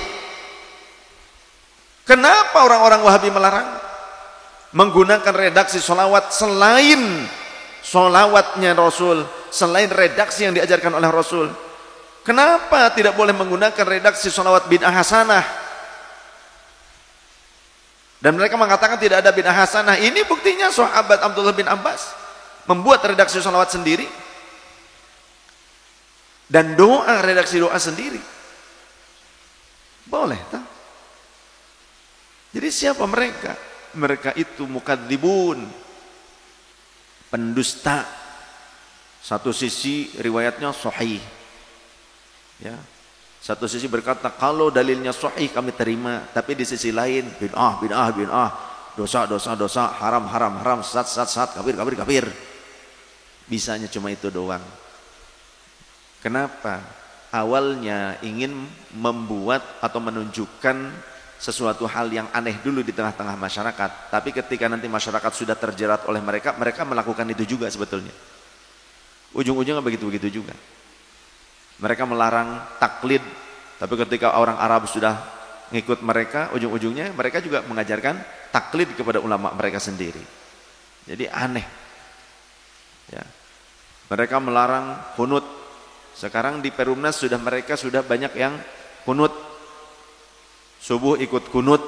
[SPEAKER 1] Kenapa orang-orang Wahabi melarang menggunakan redaksi solawat selain solawatnya Rasul, selain redaksi yang diajarkan oleh Rasul? Kenapa tidak boleh menggunakan redaksi solawat bid'ah hasanah? Dan mereka mengatakan tidak ada bid'ah hasanah. Ini buktinya sahabat Abdullah bin Abbas membuat redaksi salawat sendiri dan doa, redaksi doa sendiri. Boleh tak? Jadi siapa mereka? Mereka itu mukadzibun, pendusta. Satu sisi riwayatnya sahih, ya. Satu sisi berkata kalau dalilnya sahih kami terima, tapi di sisi lain bid'ah, dosa, haram, sesat, kafir. Bisanya cuma itu doang. Kenapa? Awalnya ingin membuat atau menunjukkan sesuatu hal yang aneh dulu di tengah-tengah masyarakat. Tapi ketika nanti masyarakat sudah terjerat oleh mereka, mereka melakukan itu juga sebetulnya. Ujung-ujungnya begitu-begitu juga. Mereka melarang taklid, tapi ketika orang Arab sudah ngikut mereka, ujung-ujungnya mereka juga mengajarkan taklid kepada ulama mereka sendiri. Jadi aneh. Ya. Mereka melarang kunut. Sekarang di Perumnas mereka sudah banyak yang kunut. Subuh ikut kunut.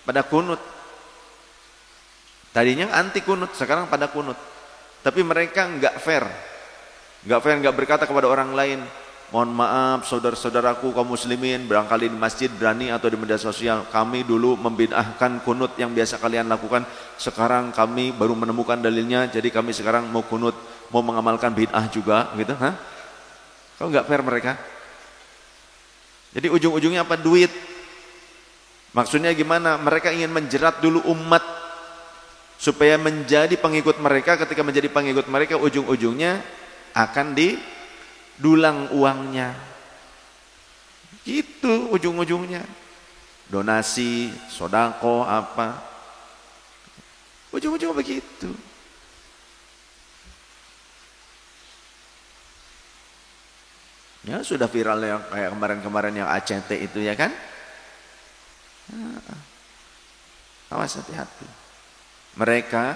[SPEAKER 1] Pada kunut. Tadinya anti kunut, sekarang pada kunut. Tapi mereka enggak fair. Enggak fair, enggak berkata kepada orang lain, mohon maaf saudara-saudaraku kaum muslimin, barangkali di masjid berani atau di media sosial, kami dulu membid'ahkan kunut yang biasa kalian lakukan, sekarang kami baru menemukan dalilnya, jadi kami sekarang mau kunut, mau mengamalkan bid'ah juga, gitu. Hah? Kok enggak fair mereka? Jadi ujung-ujungnya apa? Duit. Maksudnya gimana? Mereka ingin menjerat dulu umat supaya menjadi pengikut mereka. Ketika menjadi pengikut mereka, ujung-ujungnya akan didulang uangnya. Gitu ujung-ujungnya. Donasi, sodako, apa. Ujung-ujungnya begitu. Ya sudah viral yang kayak kemarin-kemarin yang ACT itu ya kan. Awas hati-hati. Mereka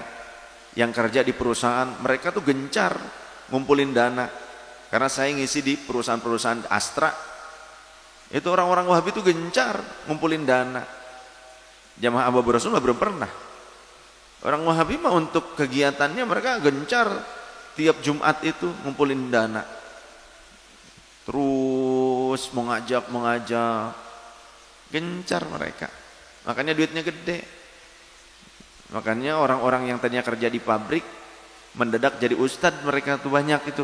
[SPEAKER 1] yang kerja di perusahaan, mereka tuh gencar ngumpulin dana. Karena saya ngisi di perusahaan-perusahaan Astra, itu orang-orang Wahabi itu gencar ngumpulin dana. Jamaah Abu Rasul belum pernah. Orang Wahabi mah untuk kegiatannya mereka gencar tiap Jumat itu ngumpulin dana. Terus mengajak, gencar mereka. Makanya duitnya gede. Makanya orang-orang yang tadinya kerja di pabrik mendadak jadi ustadz, mereka tuh banyak itu.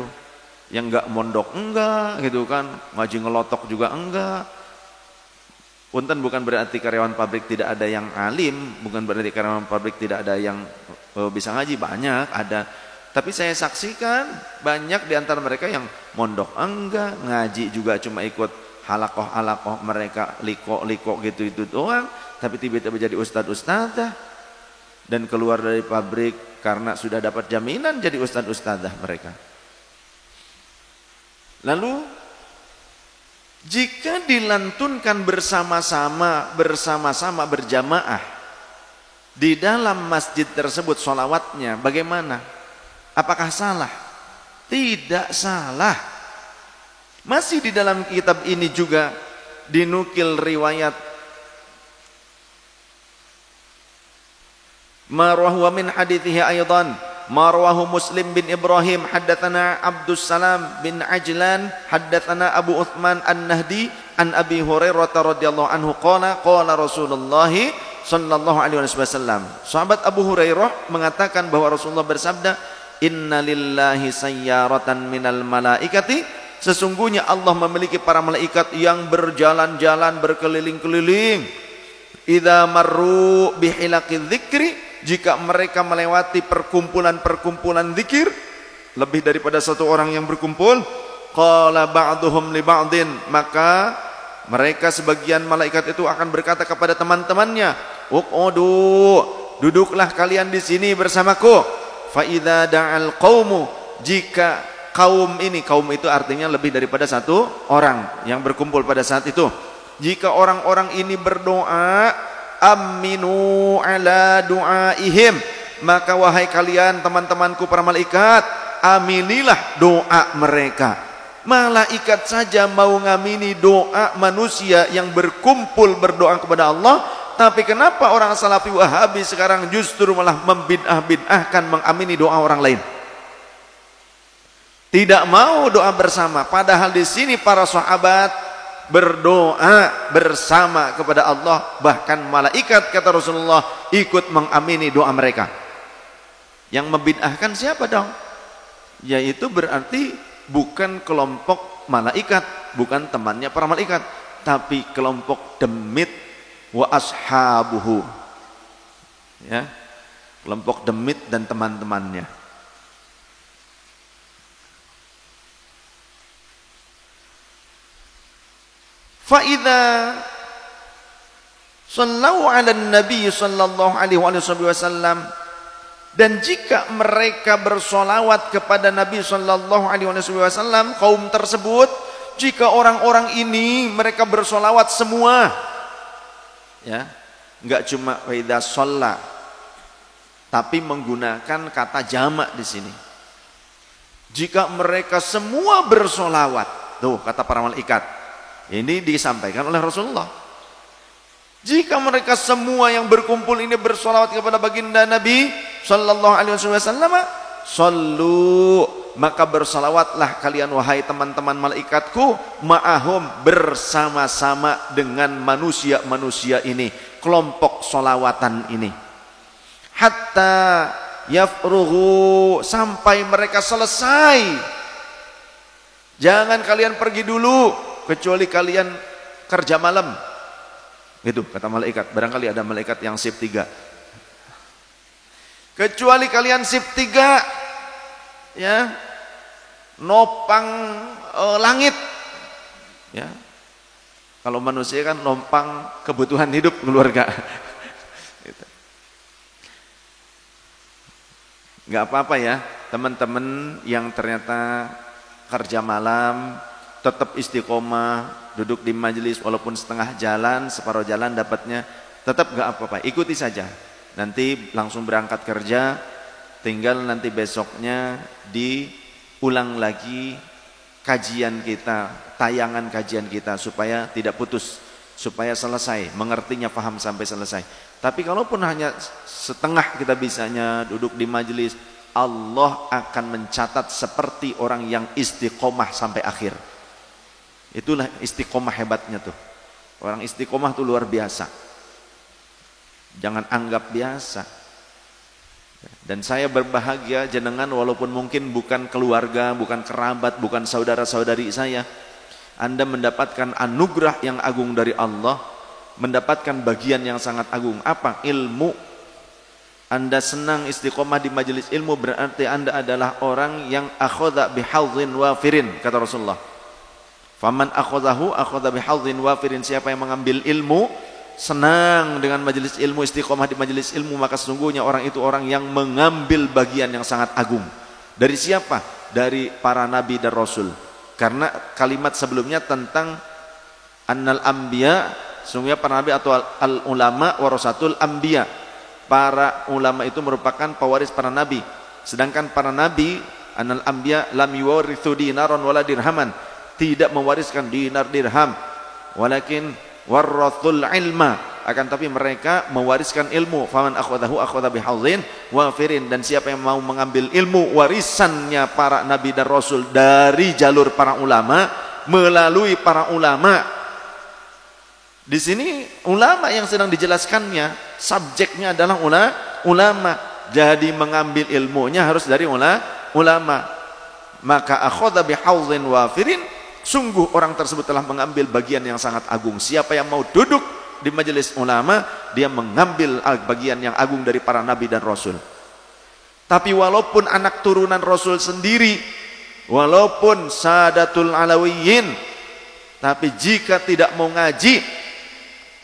[SPEAKER 1] Yang enggak mondok enggak gitu kan, ngaji ngelotok juga enggak. Punten, bukan berarti karyawan pabrik tidak ada yang alim, bukan berarti karyawan pabrik tidak ada yang bisa ngaji, banyak ada. Tapi saya saksikan banyak di antara mereka yang mondok enggak, ngaji juga cuma ikut halakoh mereka, liko gitu itu doang. Tapi tiba-tiba jadi ustadz-ustadzah dan keluar dari pabrik karena sudah dapat jaminan jadi ustadz-ustadzah mereka. Lalu jika dilantunkan bersama-sama berjamaah di dalam masjid tersebut sholawatnya, bagaimana? Apakah salah? Tidak salah. Masih di dalam kitab ini juga dinukil riwayat marwahu min hadithihi aydan marwahu Muslim bin Ibrahim haddatsana Abdus Salam bin Ajlan haddatsana Abu Uthman An-Nahdi an Abi Hurairah radhiyallahu anhu qala Rasulullah sallallahu alaihi wasallam. Sahabat Abu Hurairah mengatakan bahwa Rasulullah bersabda, inna lillahi sayyaratan minal malaikati, sesungguhnya Allah memiliki para malaikat yang berjalan-jalan berkeliling-keliling. Idza marru bihilaqi dzikri, jika mereka melewati perkumpulan-perkumpulan zikir, lebih daripada satu orang yang berkumpul, qala ba'duhum li ba'din, maka mereka sebagian malaikat itu akan berkata kepada teman-temannya, uqudu, duduklah kalian di sini bersamaku. Fa idza da'al qaumu, jika kaum itu artinya lebih daripada satu orang yang berkumpul pada saat itu. Jika orang-orang ini berdoa, aminu ala du'aihim, maka wahai kalian teman-temanku para malaikat, aminilah doa mereka. Malaikat saja mau ngamini doa manusia yang berkumpul berdoa kepada Allah, tapi kenapa orang Salafi Wahabi sekarang justru malah membid'ah-bid'ahkan mengamini doa orang lain? Tidak mau doa bersama, padahal di sini para sahabat berdoa bersama kepada Allah, bahkan malaikat kata Rasulullah ikut mengamini doa mereka. Yang membid'ahkan siapa dong? Yaitu berarti bukan kelompok malaikat, bukan temannya para malaikat, tapi kelompok demit wa ashabuhu, ya, kelompok demit dan teman-temannya. Fa idza sallu 'alan nabi sallallahu alaihi wasallam, dan jika mereka bersolawat kepada Nabi sallallahu alaihi wasallam, kaum tersebut, jika orang-orang ini mereka bersolawat semua, ya, enggak cuma wa idza shalla, tapi menggunakan kata jamak di sini. Jika mereka semua bersolawat, tuh kata para malaikat, ini disampaikan oleh Rasulullah. Jika mereka semua yang berkumpul ini bersolawat kepada baginda Nabi sallallahu alaihi wasallam, sallu, maka bersolawatlah kalian wahai teman-teman malaikatku, ma'ahum, bersama-sama dengan manusia-manusia ini, kelompok solawatan ini, hatta yafruhu, sampai mereka selesai. Jangan kalian pergi dulu kecuali kalian kerja malam. Itu kata malaikat. Barangkali ada malaikat yang shift 3. Kecuali kalian shift 3, ya, nopang langit, ya. Kalau manusia kan nopang kebutuhan hidup keluarga. Gitu. Nggak apa-apa ya teman-teman yang ternyata kerja malam, tetap istiqomah, duduk di majelis walaupun setengah jalan, separuh jalan dapatnya, tetap nggak apa-apa, ikuti saja. Nanti langsung berangkat kerja, tinggal nanti besoknya diulang lagi kajian kita, tayangan kajian kita, supaya tidak putus, supaya selesai, mengertinya, paham sampai selesai. Tapi kalaupun hanya setengah kita bisanya duduk di majelis, Allah akan mencatat seperti orang yang istiqomah sampai akhir. Itulah istiqomah hebatnya tuh. Orang istiqomah tuh luar biasa. Jangan anggap biasa. Dan saya berbahagia jenengan, walaupun mungkin bukan keluarga, bukan kerabat, bukan saudara-saudari saya, Anda mendapatkan anugerah yang agung dari Allah, mendapatkan bagian yang sangat agung. Apa? Ilmu. Anda senang istiqomah di majelis ilmu, berarti Anda adalah orang yang akhadha bihadzin wafirin, kata Rasulullah. Faman akhadhahu akhadha bihadzin wafirin, siapa yang mengambil ilmu, senang dengan majelis ilmu, istiqomah di majelis ilmu, maka sesungguhnya orang itu orang yang mengambil bagian yang sangat agung. Dari siapa? Dari para nabi dan rasul. Karena kalimat sebelumnya tentang annal anbiya, sesungguhnya para nabi atau al ulama warasatul anbiya. Para ulama itu merupakan pewaris para nabi. Sedangkan para nabi, annal anbiya lam yuwarithu dinaron wala dirhaman, tidak mewariskan dinar dirham, walakin warathul ilma, akan tapi mereka mewariskan ilmu. Faman akhadahu akhadha bihadzin wafirin, dan siapa yang mau mengambil ilmu warisannya para nabi dan rasul dari jalur para ulama, melalui para ulama. Di sini ulama yang sedang dijelaskannya, subjeknya adalah ulama. Jadi mengambil ilmunya harus dari ulama. Maka akhadha bihadzin wafirin, sungguh orang tersebut telah mengambil bagian yang sangat agung. Siapa yang mau duduk di majelis ulama, dia mengambil bagian yang agung dari para nabi dan rasul. Tapi walaupun anak turunan rasul sendiri, walaupun sadatul alawiyin, tapi jika tidak mau ngaji,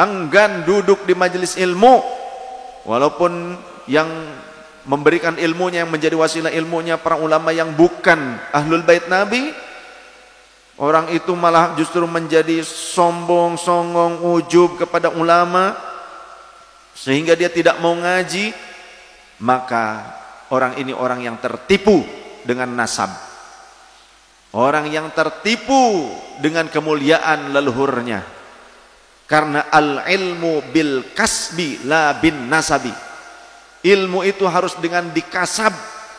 [SPEAKER 1] enggan duduk di majelis ilmu, walaupun yang memberikan ilmunya, yang menjadi wasilah ilmunya para ulama yang bukan ahlul bait nabi, orang itu malah justru menjadi sombong, songong, ujub kepada ulama, sehingga dia tidak mau ngaji, maka orang ini orang yang tertipu dengan nasab, orang yang tertipu dengan kemuliaan leluhurnya. Karena al-ilmu bil kasbi la bin nasabi. Ilmu itu harus dengan dikasab,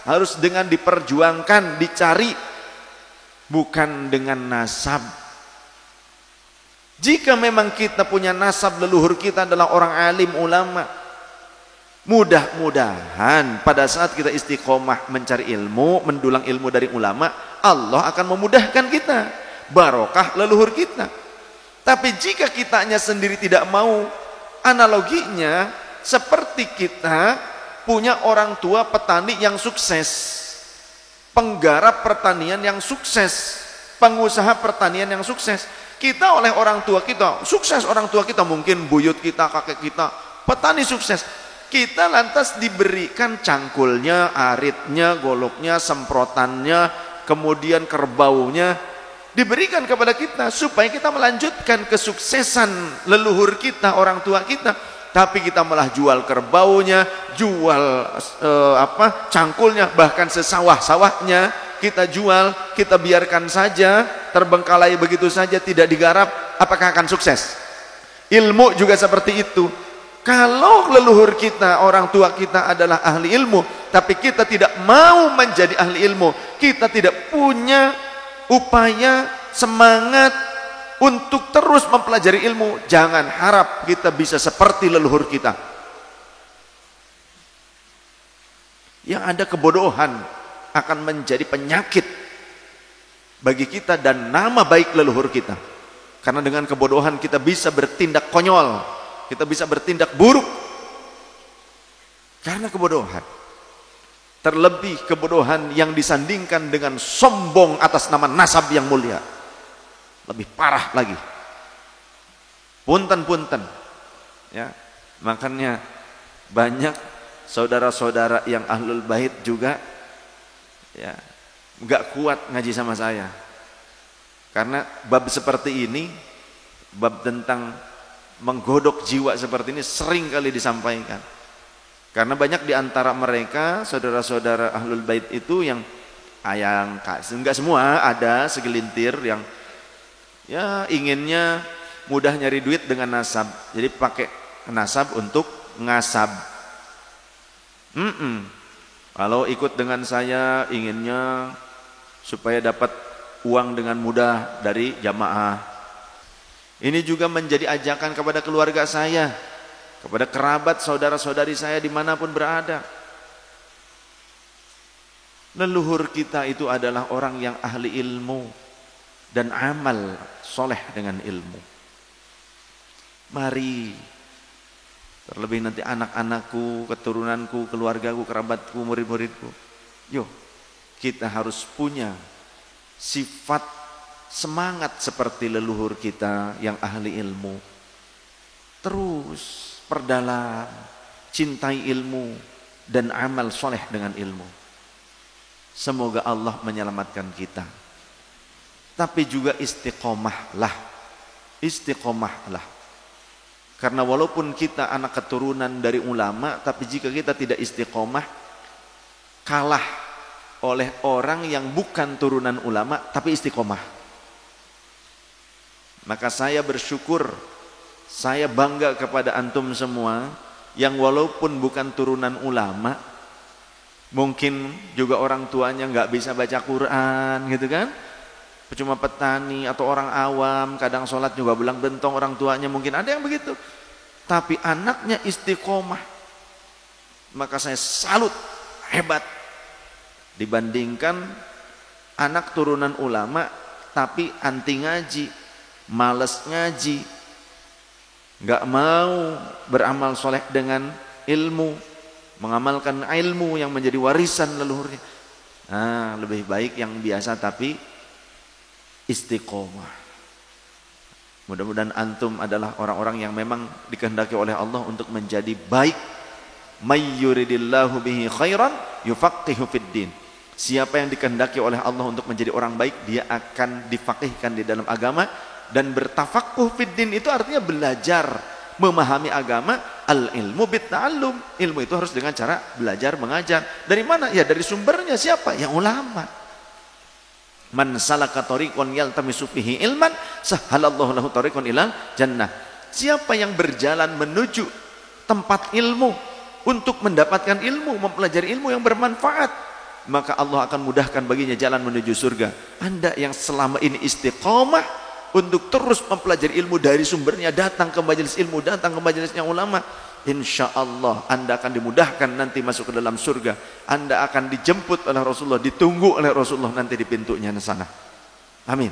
[SPEAKER 1] harus dengan diperjuangkan, dicari, bukan dengan nasab. Jika memang kita punya nasab, leluhur kita adalah orang alim ulama, mudah-mudahan pada saat kita istiqomah mencari ilmu, mendulang ilmu dari ulama, Allah akan memudahkan kita, barokah leluhur kita. Tapi jika kitanya sendiri tidak mau, analoginya seperti kita punya orang tua petani yang sukses, penggarap pertanian yang sukses, pengusaha pertanian yang sukses. Kita oleh orang tua kita, sukses orang tua kita, mungkin buyut kita, kakek kita, petani sukses. Kita lantas diberikan cangkulnya, aritnya, goloknya, semprotannya, kemudian kerbaunya, diberikan kepada kita supaya kita melanjutkan kesuksesan leluhur kita, orang tua kita. Tapi kita malah jual kerbaunya, jual cangkulnya, bahkan sesawah-sawahnya kita jual, kita biarkan saja terbengkalai begitu saja, tidak digarap. Apakah akan sukses? Ilmu juga seperti itu. Kalau leluhur kita, orang tua kita adalah ahli ilmu, tapi kita tidak mau menjadi ahli ilmu, kita tidak punya upaya, semangat untuk terus mempelajari ilmu, jangan harap kita bisa seperti leluhur kita. Yang ada kebodohan akan menjadi penyakit bagi kita dan nama baik leluhur kita. Karena dengan kebodohan kita bisa bertindak konyol, kita bisa bertindak buruk. Karena kebodohan. Terlebih kebodohan yang disandingkan dengan sombong atas nama nasab yang mulia. Lebih parah lagi. Punten-punten. Ya, makanya banyak saudara-saudara yang ahlul bait juga ya enggak kuat ngaji sama saya. Karena bab seperti ini, bab tentang menggodok jiwa seperti ini sering kali disampaikan. Karena banyak di antara mereka saudara-saudara ahlul bait itu yang enggak semua, ada segelintir yang ya inginnya mudah nyari duit dengan nasab, jadi pakai nasab untuk ngasab. Kalau ikut dengan saya inginnya supaya dapat uang dengan mudah dari jamaah. Ini juga menjadi ajakan kepada keluarga saya, kepada kerabat saudara-saudari saya dimanapun berada. Leluhur kita itu adalah orang yang ahli ilmu dan amal soleh dengan ilmu. Mari, terlebih nanti anak-anakku, keturunanku, keluargaku, kerabatku, murid-muridku, yuk kita harus punya sifat semangat seperti leluhur kita yang ahli ilmu. Terus perdalam, cintai ilmu dan amal soleh dengan ilmu. Semoga Allah menyelamatkan kita. Tapi juga istiqomahlah. Karena walaupun kita anak keturunan dari ulama, tapi jika kita tidak istiqomah, kalah oleh orang yang bukan turunan ulama tapi istiqomah. Maka saya bersyukur, saya bangga kepada antum semua yang walaupun bukan turunan ulama, mungkin juga orang tuanya nggak bisa baca Quran gitu kan, cuma petani atau orang awam, kadang sholat juga belang bentong, orang tuanya mungkin ada yang begitu, tapi anaknya istiqomah. Maka saya salut, hebat, dibandingkan anak turunan ulama tapi anti ngaji, malas ngaji, nggak mau beramal soleh dengan ilmu, mengamalkan ilmu yang menjadi warisan leluhurnya. Nah, lebih baik yang biasa tapi istiqomah. Mudah-mudahan antum adalah orang-orang yang memang dikehendaki oleh Allah untuk menjadi baik. May yuridillahu bihi khairan yufaqihu fid din. Siapa yang dikehendaki oleh Allah untuk menjadi orang baik, dia akan difaqihkan di dalam agama. Dan bertafakuh fid din itu artinya belajar, memahami agama. Al ilmu bit ta'allum, ilmu itu harus dengan cara belajar mengajar. Dari mana? Ya dari sumbernya. Siapa? Ya ulama. Man salaka tariqan yaltamisu fihi ilman sahhalallahu lahu tariqan ilal jannah. Siapa yang berjalan menuju tempat ilmu untuk mendapatkan ilmu, mempelajari ilmu yang bermanfaat, maka Allah akan mudahkan baginya jalan menuju surga. Anda yang selama ini istiqomah untuk terus mempelajari ilmu dari sumbernya, datang ke majelis ilmu, datang ke majelisnya ulama, insya Allah Anda akan dimudahkan nanti masuk ke dalam surga. Anda akan dijemput oleh Rasulullah, ditunggu oleh Rasulullah nanti di pintunya sana. Amin.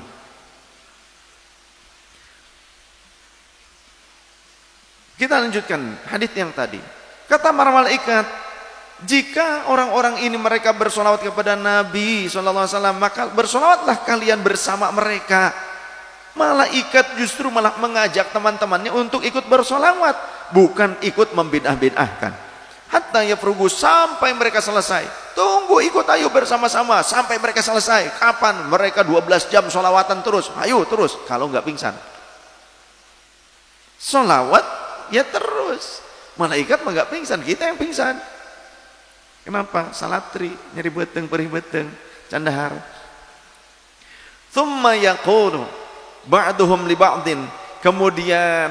[SPEAKER 1] Kita lanjutkan hadis yang tadi. Kata para malaikat, Jika orang-orang ini mereka bersolawat kepada Nabi SAW, maka bersolawatlah kalian bersama mereka. Malaikat justru malah mengajak teman-temannya untuk ikut bersolawat, bukan ikut membidah-bidahkan. Hatta yafrugu, sampai mereka selesai. Tunggu, ikut, ayo bersama-sama sampai mereka selesai. Kapan? Mereka 12 jam solawatan terus. Ayo terus, kalau nggak pingsan. Solawat ya terus. Malaikat mah nggak pingsan, kita yang pingsan. Kenapa? Salatri, nyeri beteng, perih beteng, candahar. Thumma yaqulu ba'duhum li ba'din. Kemudian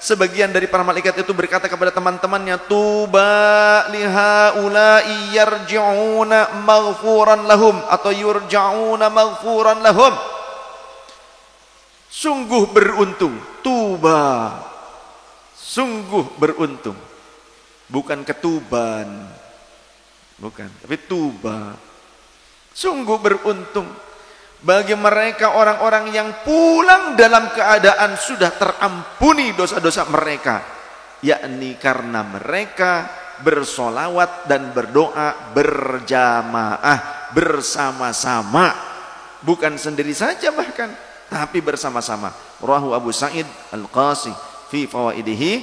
[SPEAKER 1] sebagian dari para malaikat itu berkata kepada teman-temannya, tuba lihaula'i yarji'una maghfuran lahum, atau yurja'una maghfuran lahum. Sungguh beruntung, tuba, sungguh beruntung, bukan ketuban, bukan, tapi tuba. Sungguh beruntung bagi mereka orang-orang yang pulang dalam keadaan sudah terampuni dosa-dosa mereka, yakni karena mereka bersolawat dan berdoa berjamaah, bersama-sama, bukan sendiri saja bahkan, tapi bersama-sama. Rawahu Abu Sa'id Al-Qasi fi fawaidihi.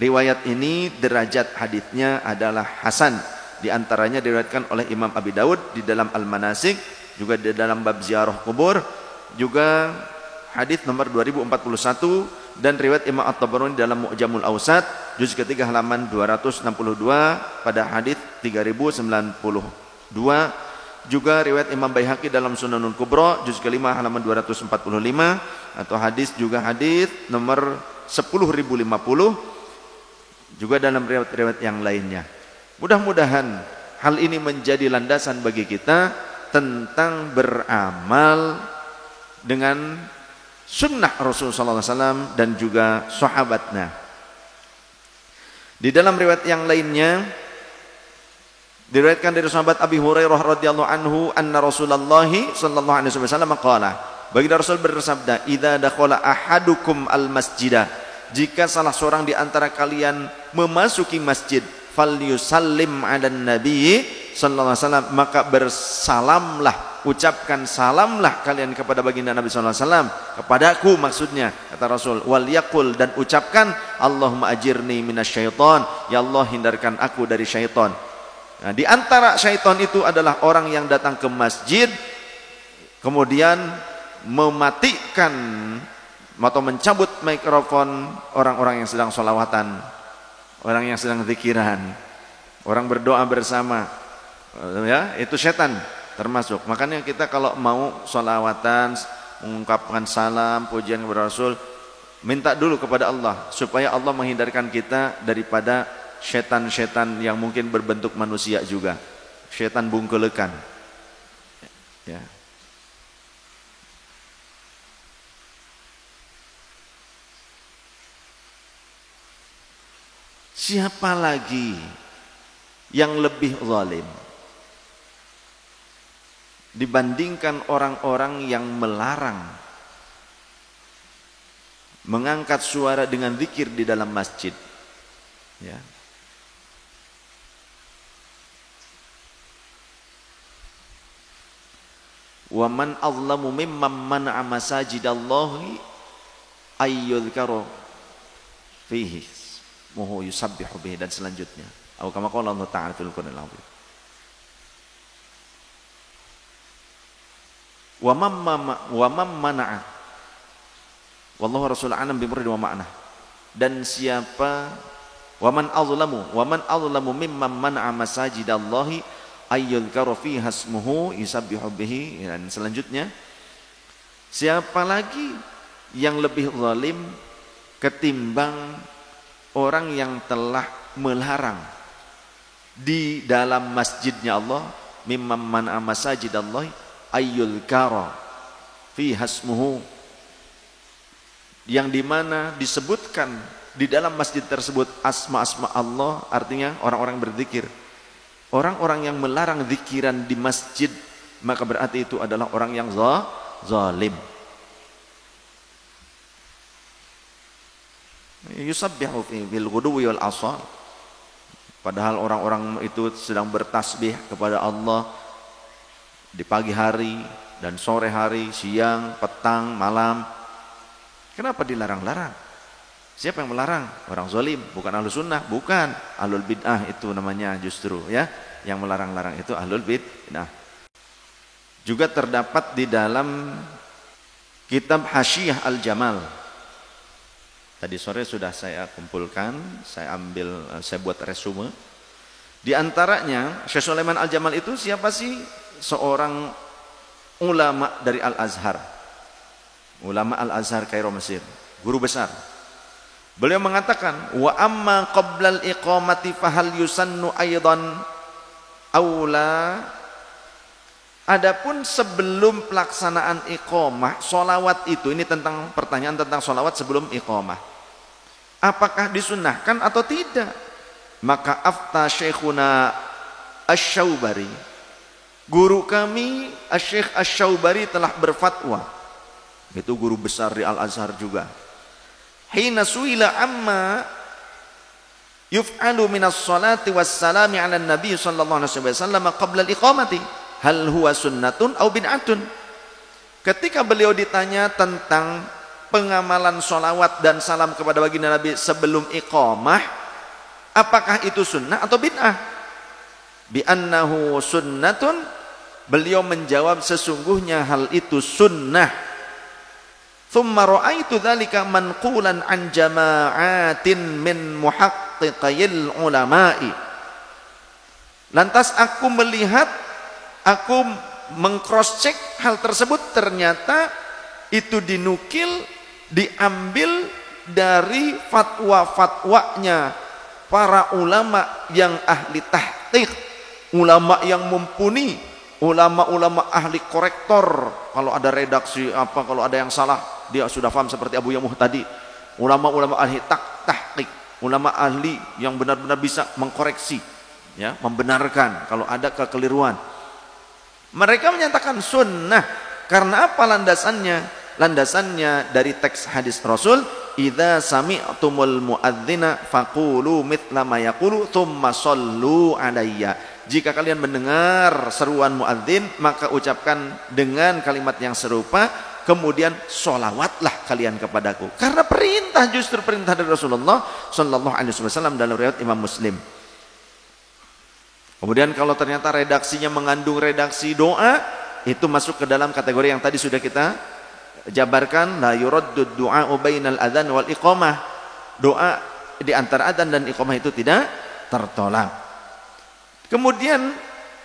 [SPEAKER 1] Riwayat ini derajat hadisnya adalah hasan. Di antaranya diriwayatkan oleh Imam Abi Daud di dalam Al-Manasik, juga di dalam bab ziarah kubur, juga hadis nomor 2041, dan riwayat Imam At-Tabarani dalam Mu'jamul Awsat juz ketiga halaman 262 pada hadis 3092. Juga riwayat Imam Baihaqi dalam Sunanul Kubra juz kelima halaman 245, atau hadis juga hadis nomor 10.050, juga dalam riwayat-riwayat yang lainnya. Mudah-mudahan hal ini menjadi landasan bagi kita tentang beramal dengan sunnah Rasulullah SAW dan juga sahabatnya. Di dalam riwayat yang lainnya diriwayatkan dari sahabat Abi Hurairah radhiyallahu anhu, anna Rasulullah sallallahu alaihi wasallam qala, baginda Rasul bersabda, idza dakhala ahadukum al-masjidah, jika salah seorang di antara kalian memasuki masjid, falyusallim 'alan nabi sallallahu alaihi wasallam, maka bersalamlah, ucapkan salamlah kalian kepada baginda Nabi sallallahu alaihi wasallam, kepadaku maksudnya, kata Rasul, wal yaqul, dan ucapkan Allahumma ajirni minasyaiton, ya Allah hindarkan aku dari syaitan. Nah, di antara syaitan itu adalah orang yang datang ke masjid kemudian mematikan atau mencabut mikrofon orang-orang yang sedang sholawatan, orang yang sedang zikiran, orang berdoa bersama, ya, itu setan termasuk. Makanya kita kalau mau sholawatan, mengungkapkan salam, pujian kepada Rasul, minta dulu kepada Allah supaya Allah menghindarkan kita daripada setan-setan yang mungkin berbentuk manusia juga, setan bungkelekan, ya. Siapa lagi yang lebih zalim dibandingkan orang-orang yang melarang mengangkat suara dengan zikir di dalam masjid, ya. Wa man azlamu mimman mana'a masajidallahi ayyudhkara fihi muhu yusabbihu bihi, dan selanjutnya. Atau kama qala Allah Ta'ala fil Qur'anil Azim. Wa man mana'a wallahu rasul anam bi murrid wa ma'na. Dan siapa wa man azlamu mimman mana'a masajidallahi ayyudhkara fiha ismuhu yusabbihu bihi, dan selanjutnya. Siapa lagi yang lebih zalim ketimbang orang yang telah melarang di dalam masjidnya Allah, mimman mana'a masajidallahi ayyudhkara fiha ismuhu, yang dimana disebutkan di dalam masjid tersebut asma-asma Allah, artinya orang-orang berzikir. Orang-orang yang melarang zikiran di masjid, maka berarti itu adalah orang yang zalim. Yusabbihu fi bil ghuduwi wal asal, Padahal orang-orang itu sedang bertasbih kepada Allah di pagi hari dan sore hari, siang, petang, malam. Kenapa dilarang-larang? Siapa yang melarang? Orang zalim, bukan ahlu sunnah, bukan ahlul bid'ah itu namanya justru ya. Yang melarang-larang itu ahlul bid'ah. Juga terdapat di dalam kitab Hasyiyah Al-Jamal. Tadi sore sudah saya kumpulkan, saya buat resume. Di antaranya Syekh Sulaiman Al-Jamal itu siapa sih? Seorang ulama dari Al-Azhar. Ulama Al-Azhar Kairo Mesir, guru besar. Beliau mengatakan, wa amma qablal iqamati fahal yusannu aidan aula. Adapun sebelum pelaksanaan iqamah, sholawat itu, ini tentang pertanyaan tentang sholawat sebelum iqamah, apakah disunnahkan atau tidak? Maka afta syekhuna Asy-Syaubari, guru kami Syekh Asy-Syaubari telah berfatwa, itu guru besar di Al-Azhar juga. Hina suila amma yuf'alu minas salati wassalami ala nabi sallallahu alaihi wasallam qabla al-iqamati hal huwa sunnatun au bid'atun. Ketika beliau ditanya tentang pengamalan sholawat dan salam kepada baginda Nabi sebelum iqamah, apakah itu sunnah atau bid'ah? Bi annahu sunnatun, beliau menjawab sesungguhnya hal itu sunnah. Thumma ra'aitu dzalika manqulan an jama'atin min muhaqqiqil ulama'i. Lantas aku melihat, aku meng-cross check hal tersebut, ternyata itu dinukil, diambil dari fatwa-fatwanya para ulama yang ahli tahqiq, ulama yang mumpuni, ulama-ulama ahli korektor. Kalau ada redaksi apa, kalau ada yang salah, dia sudah paham, seperti Abu Yamuh tadi. Ulama-ulama ahli tahqiq, ulama ahli yang benar-benar bisa mengkoreksi, ya, membenarkan kalau ada kekeliruan. Mereka menyatakan sunnah. Karena apa landasannya? Landasannya dari teks hadis Rasul, idza sami'tumul muadzina faqulu mithla ma yaqulu tsumma shallu alayya. Jika kalian mendengar seruan muadzin, maka ucapkan dengan kalimat yang serupa, kemudian sholawatlah kalian kepadaku. Karena perintah, justru perintah dari Rasulullah sallallahu alaihi wasallam dalam riwayat Imam Muslim. Kemudian kalau ternyata redaksinya mengandung redaksi doa, itu masuk ke dalam kategori yang tadi sudah kita jabarkan, la yuraddu du'a bainal adzan wal iqamah. Doa di antara adzan dan iqamah itu tidak tertolak. Kemudian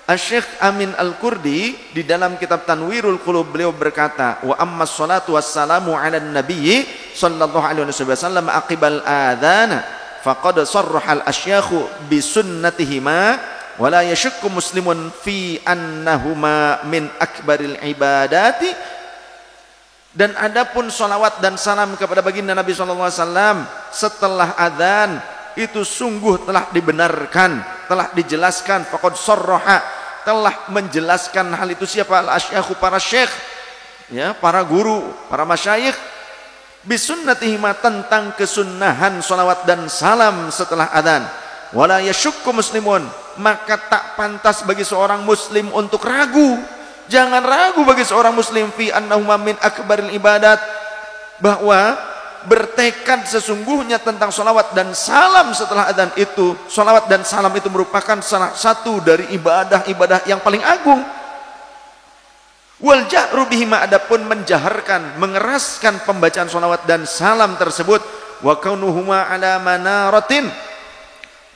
[SPEAKER 1] Syekh Amin Al-Qurdi di dalam kitab Tanwirul Qulub beliau berkata, wa amma sholatu wassalamu ala nabiyyi sallallahu alaihi wasallam aqibal adzan faqad sarraha al-asyakhu bi sunnatihima wala yashukku muslimun fi annahuma min akbaril ibadati. Dan adapun sholawat dan salam kepada baginda Nabi SAW setelah adzan itu sungguh telah dibenarkan, telah dijelaskan. Faqad sarraha, telah menjelaskan hal itu siapa? Al-asyakhu, para syekh, ya, para guru, para masyayikh, bisunnatihima, tentang kesunnahan sholawat dan salam setelah adzan. Wala yashukku muslimun, maka tak pantas bagi seorang muslim untuk ragu. Jangan ragu bagi seorang muslim fi annahuma min akbaril ibadat, bahwa bertekad sesungguhnya tentang sholawat dan salam setelah adzan itu, sholawat dan salam itu merupakan salah satu dari ibadah-ibadah yang paling agung. Wal jahru bihima, adapun menjaharkan, mengeraskan pembacaan sholawat dan salam tersebut, wa kaunuhuma ala manaratin,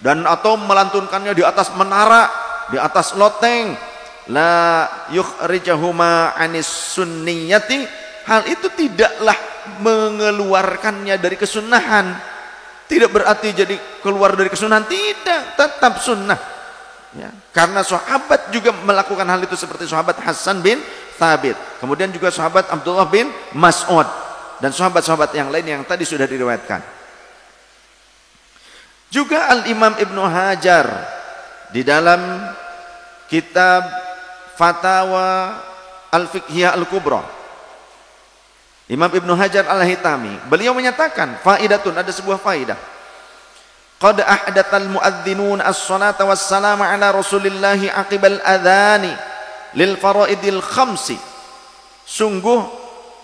[SPEAKER 1] dan atau melantunkannya di atas menara, di atas loteng, la yukhrijahuma anis sunniyati, hal itu tidaklah mengeluarkannya dari kesunahan. Tidak berarti jadi keluar dari kesunahan, tidak, tetap sunnah, ya. Karena sahabat juga melakukan hal itu, seperti sahabat Hasan bin Thabit, kemudian juga sahabat Abdullah bin Mas'ud, dan sahabat-sahabat yang lain yang tadi sudah diriwayatkan. Juga Al-Imam Ibnu Hajar di dalam kitab Fatawa Al-Fiqhiyah Al-Kubra, Imam Ibnu Hajar Al-Haytami, beliau menyatakan faidatun, ada sebuah faidah. qad ahdatsal muadzdinun as-salata was-salama ala Rasulillah aqibal adzani lil faraidil khamsi. Sungguh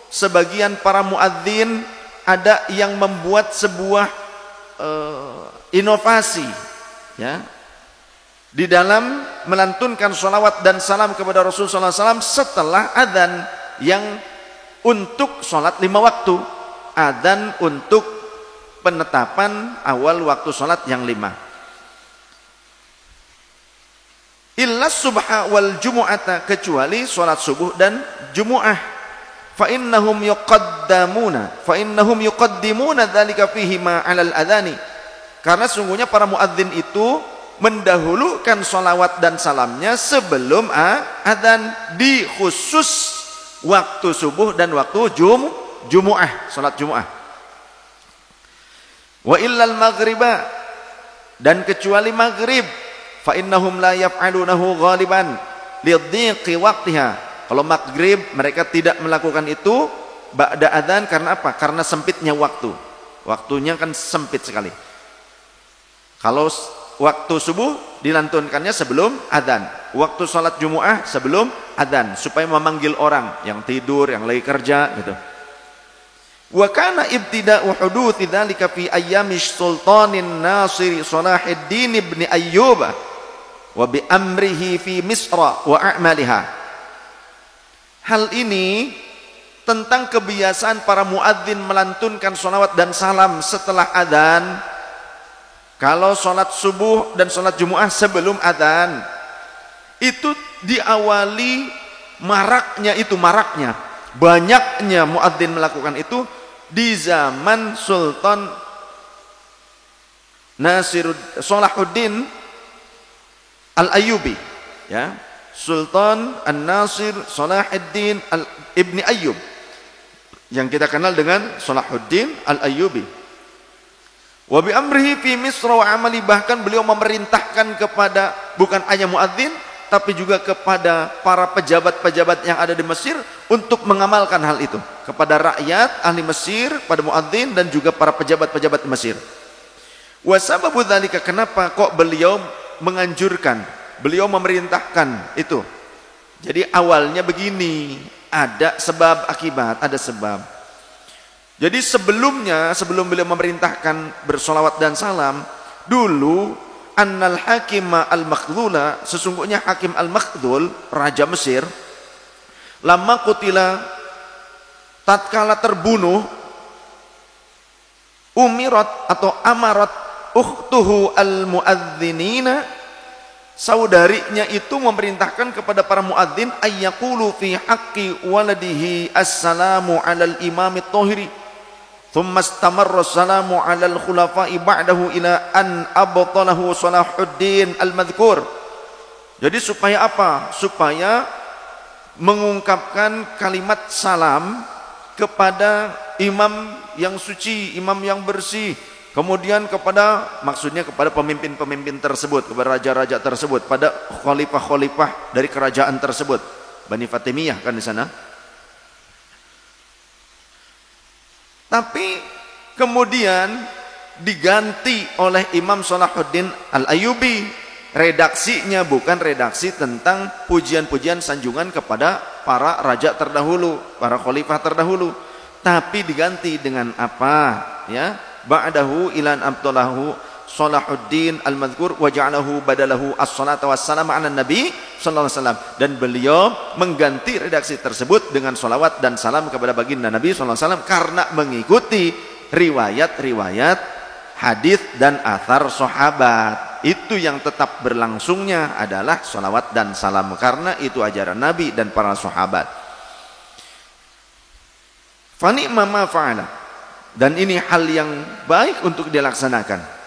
[SPEAKER 1] sebagian para muadzin ada yang membuat sebuah inovasi, ya, di dalam melantunkan sholawat dan salam kepada Rasulullah SAW setelah adzan yang untuk sholat 5 waktu, adzan untuk penetapan awal waktu sholat yang 5. Illa subha wal jumu'ata, kecuali sholat subuh dan jumu'ah. Fa innahum yuqaddimuna dzalika fihi ma 'alal adzani. Karena sungguhnya para muadzin itu mendahulukan sholawat dan salamnya sebelum adzan di khusus waktu subuh dan waktu jumu'ah, salat jumu'ah. Wa illal maghriba, dan kecuali maghrib, fa innahum la yaf'alunahu ghaliban lidhiqi waqtiha. Kalau maghrib mereka tidak melakukan itu ba'da adzan, karena apa? Karena sempitnya waktu. Waktunya kan sempit sekali. Kalau waktu subuh dilantunkannya sebelum adzan, waktu salat Jumu'ah sebelum adzan, supaya memanggil orang yang tidur, yang lagi kerja gitu. Wa kana ibtida'u huduthi dzalika fi ayyamish sultanin nasiri Salahuddin ibn Ayyub wa bi amrihi fi Misra wa a'maliha. Hal ini tentang kebiasaan para muadzin melantunkan sholawat dan salam setelah adzan. Kalau sholat subuh dan sholat Jumu'ah sebelum adzan, itu diawali maraknya banyaknya muadzin melakukan itu di zaman Sultan Salahuddin Al-Ayyubi, ya, Sultan An-Nasir Salahuddin Ibni Ayyub, yang kita kenal dengan Salahuddin Al-Ayyubi. Wa bi amrihi fi Misra wa amali, bahkan beliau memerintahkan kepada bukan hanya muadzin tapi juga kepada para pejabat-pejabat yang ada di Mesir untuk mengamalkan hal itu, kepada rakyat ahli Mesir, pada muadzin dan juga para pejabat-pejabat di Mesir. Wa sababu dzalika, kenapa kok beliau menganjurkan, beliau memerintahkan itu? Jadi awalnya begini, ada sebab akibat, ada sebab. Jadi sebelum beliau memerintahkan bersolawat dan salam, dulu annal hakima al-makhdhula, sesungguhnya hakim al-makhdhul, raja Mesir, lama kutila, tatkala terbunuh, umirat atau amarat ukhtuhu al-muadzinina, saudarinya itu memerintahkan kepada para muadzin ayyaqulu fi haqqi waladihi assalamu alal imamit thahiri thumma istamarra assalamu alal khulafa'i ba'dahu ila an abtalahu Salahuddin al-madhkur. Jadi supaya apa? Supaya mengungkapkan kalimat salam kepada imam yang suci, imam yang bersih, kemudian maksudnya kepada pemimpin-pemimpin tersebut, kepada raja-raja tersebut, pada khalifah-khalifah dari kerajaan tersebut, Bani Fatimiyah kan di sana. Tapi kemudian diganti oleh Imam Salahuddin Al-Ayyubi. Redaksinya bukan redaksi tentang pujian-pujian sanjungan kepada para raja terdahulu, para khalifah terdahulu, tapi diganti dengan apa? Ya, ba'dahu ilan abdullahu Salahuddin al-madhkur wa ja'alahu badalahu as-salata was-salam 'ala nabi sallallahu alaihi wasallam, dan beliau mengganti redaksi tersebut dengan salawat dan salam kepada baginda Nabi sallallahu alaihi wasallam karena mengikuti riwayat-riwayat hadis dan athar sahabat. Itu yang tetap berlangsungnya adalah salawat dan salam karena itu ajaran Nabi dan para sahabat. Fa ni'ma ma fa'ala, dan ini hal yang baik untuk dilaksanakan.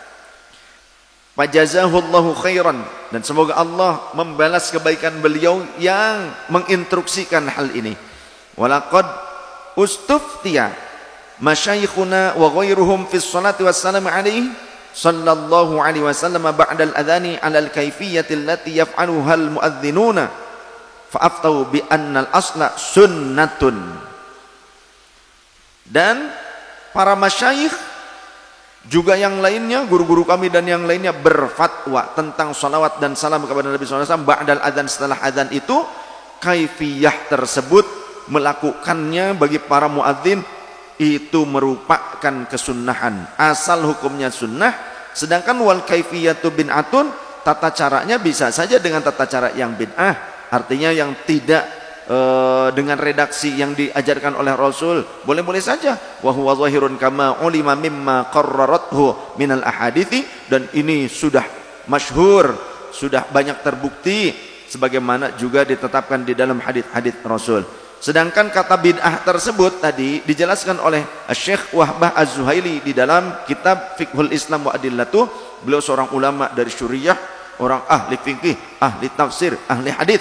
[SPEAKER 1] Fajazahullahu khairan, dan semoga Allah membalas kebaikan beliau yang menginstruksikan hal ini. Walaqad ustuftiya masyayikhuna wa ghairuhum fi sholati wassalam alaihi sallallahu alaihi wasallam ba'da al-adhani 'ala al-kayfiyyati allati yaf'aluha al-muadhdhinuna fa aftau bi anna al-asla sunnatun. Dan para masyayikh Juga yang lainnya, guru-guru kami dan yang lainnya berfatwa tentang salawat dan salam kepada Nabi SAW ba'dal adzan, setelah adzan itu kaifiyah tersebut melakukannya bagi para muadzin itu merupakan kesunnahan, asal hukumnya sunnah. Sedangkan wal kaifiyatu bin'atun, tata caranya bisa saja dengan tata cara yang bid'ah, artinya yang tidak dengan redaksi yang diajarkan oleh Rasul, boleh-boleh saja. Wa huwa zahirun kama ulima mimma qarrarathu minal ahadithi, dan ini sudah masyhur, sudah banyak terbukti sebagaimana juga ditetapkan di dalam hadis-hadis Rasul. Sedangkan kata bid'ah tersebut tadi dijelaskan oleh Syekh Wahbah Az-Zuhaili di dalam kitab Fiqhul Islam wa Adillatuh. Beliau seorang ulama dari Syuriah, orang ahli fikih, ahli tafsir, ahli hadis.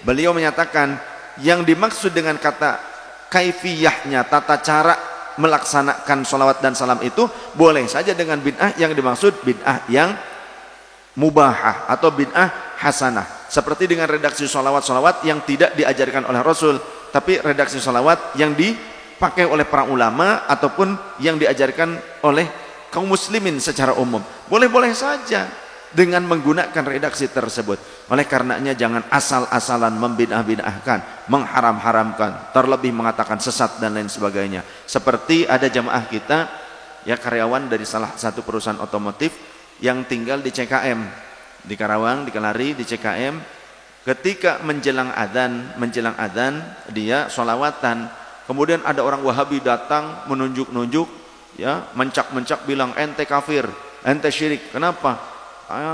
[SPEAKER 1] Beliau menyatakan yang dimaksud dengan kata kaifiyahnya, tata cara melaksanakan salawat dan salam itu boleh saja dengan bid'ah yang dimaksud bid'ah yang mubahah atau bid'ah hasanah, seperti dengan redaksi salawat-salawat yang tidak diajarkan oleh Rasul, tapi redaksi salawat yang dipakai oleh para ulama ataupun yang diajarkan oleh kaum muslimin secara umum. Boleh-boleh saja dengan menggunakan redaksi tersebut. Oleh karenanya jangan asal-asalan membid'ah-bid'ahkan, mengharam-haramkan, terlebih mengatakan sesat dan lain sebagainya. Seperti ada jamaah kita, ya, karyawan dari salah satu perusahaan otomotif yang tinggal di CKM, di Karawang, di Kelari, di CKM. Ketika menjelang adzan dia sholawatan. Kemudian ada orang Wahabi datang menunjuk-nunjuk, ya, mencak-mencak bilang ente kafir, ente syirik. Kenapa?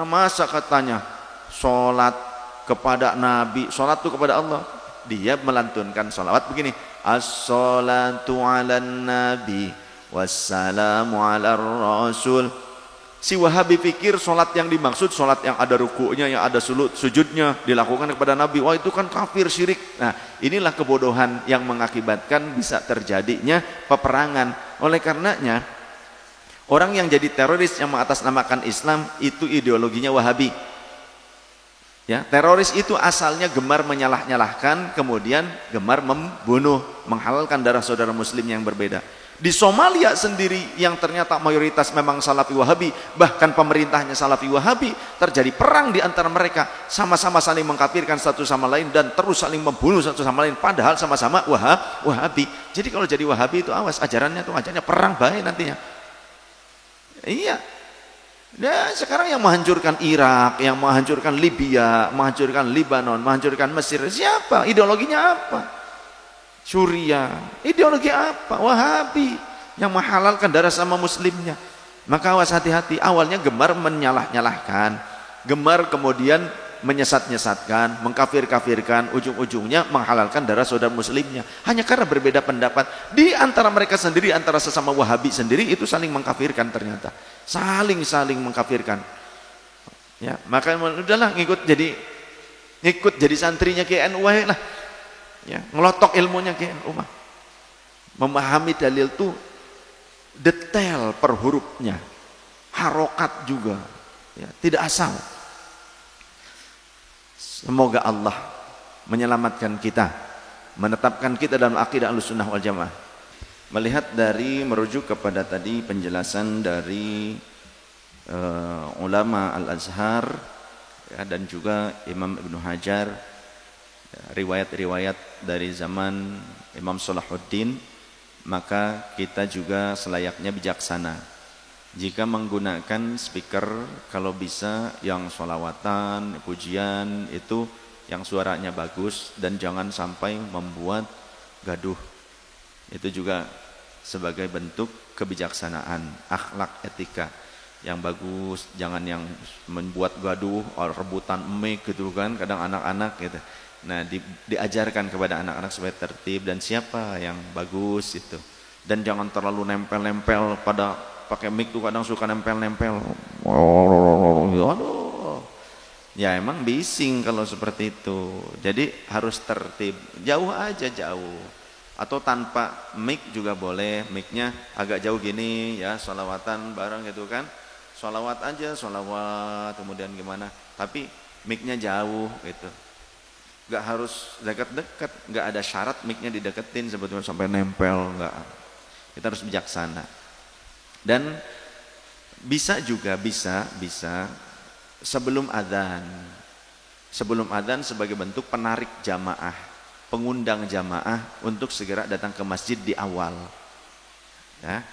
[SPEAKER 1] Masa katanya sholat kepada Nabi, sholat itu kepada Allah. Dia melantunkan sholawat begini, as-sholatu ala nabi wassalamu ala rasul. Si Wahabi pikir sholat yang dimaksud sholat yang ada ruku'nya, yang ada sujudnya dilakukan kepada Nabi. Wah, itu kan kafir, syirik. Nah, inilah kebodohan yang mengakibatkan bisa terjadinya peperangan. Oleh karenanya orang yang jadi teroris yang mengatasnamakan Islam itu ideologinya Wahabi. Ya, teroris itu asalnya gemar menyalah-nyalahkan, kemudian gemar membunuh, menghalalkan darah saudara muslim yang berbeda. Di Somalia sendiri yang ternyata mayoritas memang Salafi Wahabi, bahkan pemerintahnya Salafi Wahabi, terjadi perang di antara mereka, sama-sama saling mengkafirkan satu sama lain dan terus saling membunuh satu sama lain, padahal sama-sama Wahabi. Jadi kalau jadi Wahabi itu awas, ajarannya itu ajarannya perang baik nantinya. Iya. Nah, sekarang yang menghancurkan Irak, yang menghancurkan Libya, menghancurkan Libanon, menghancurkan Mesir, siapa? Ideologinya apa? Suriah. Ideologi apa? Wahabi yang menghalalkan darah sama muslimnya. Maka awas, hati-hati. Awalnya gemar menyalah-nyalahkan, gemar kemudian menyesat-nyesatkan, mengkafir-kafirkan, ujung-ujungnya menghalalkan darah saudara muslimnya. Hanya karena berbeda pendapat di antara mereka sendiri, antara sesama Wahabi sendiri, itu saling mengkafirkan ternyata. Saling mengkafirkan. Ya, maka udahlah ngikut jadi santrinya KNU lah. Ya, ngelotok ilmunya KNU mah. Memahami dalil itu detail per hurufnya, harokat juga, ya, tidak asal. Semoga Allah menyelamatkan kita, menetapkan kita dalam akidah Ahlussunnah wal Jamaah. Melihat dari merujuk kepada tadi penjelasan dari ulama Al-Azhar, ya, dan juga Imam Ibnu Hajar, ya, riwayat-riwayat dari zaman Imam Salahuddin, maka kita juga selayaknya bijaksana jika menggunakan speaker, kalau bisa yang sholawatan, pujian itu yang suaranya bagus dan jangan sampai membuat gaduh. Itu juga sebagai bentuk kebijaksanaan, akhlak, etika yang bagus. Jangan yang membuat gaduh, rebutan mic gitu kan, kadang anak-anak gitu. Nah, diajarkan kepada anak-anak supaya tertib dan siapa yang bagus itu. Dan jangan terlalu nempel-nempel pada pakai mic tuh, kadang suka nempel-nempel. Aduh. Ya emang bising kalau seperti itu. Jadi harus tertib. Jauh aja, jauh. Atau tanpa mic juga boleh, mic-nya agak jauh gini ya, sholawatan bareng gitu kan, sholawat aja, sholawat kemudian gimana, tapi mic-nya jauh gitu, gak harus dekat-dekat, gak ada syarat mic-nya dideketin sebetulnya sampai nempel, gak. Kita harus bijaksana. Dan Bisa juga, bisa sebelum adzan. Sebelum adzan sebagai bentuk penarik jamaah, pengundang jamaah untuk segera datang ke masjid di awal. Ya.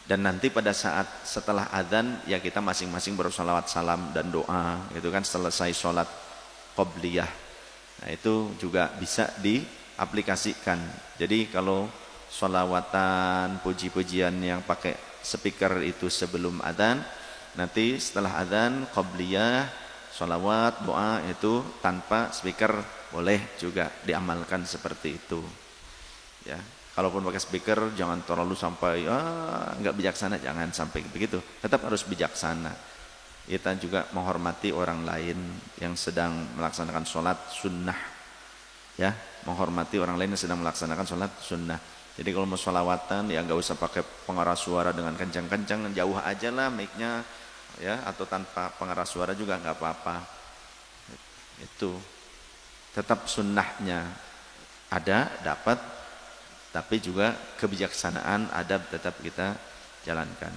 [SPEAKER 1] Dan nanti pada saat setelah adzan ya kita masing-masing bersolawat salam dan doa, itu kan selesai sholat qobliyah. Nah itu juga bisa diaplikasikan. Jadi kalau sholawatan, puji-pujian yang pakai speaker itu sebelum adzan, nanti setelah adzan qobliyah, sholawat, doa itu tanpa speaker boleh juga diamalkan seperti itu. Ya. Kalaupun pakai speaker jangan terlalu sampai nggak bijaksana, jangan sampai begitu. Tetap harus bijaksana. Kita juga menghormati orang lain yang sedang melaksanakan sholat sunnah. Ya, menghormati orang lain yang sedang melaksanakan sholat sunnah. Jadi kalau mau sholawatan ya nggak usah pakai pengeras suara dengan kencang-kencang, jauh aja lah mic-nya, ya, atau tanpa pengeras suara juga nggak apa-apa. Itu tetap sunnahnya ada, dapat, tapi juga kebijaksanaan adab tetap kita jalankan.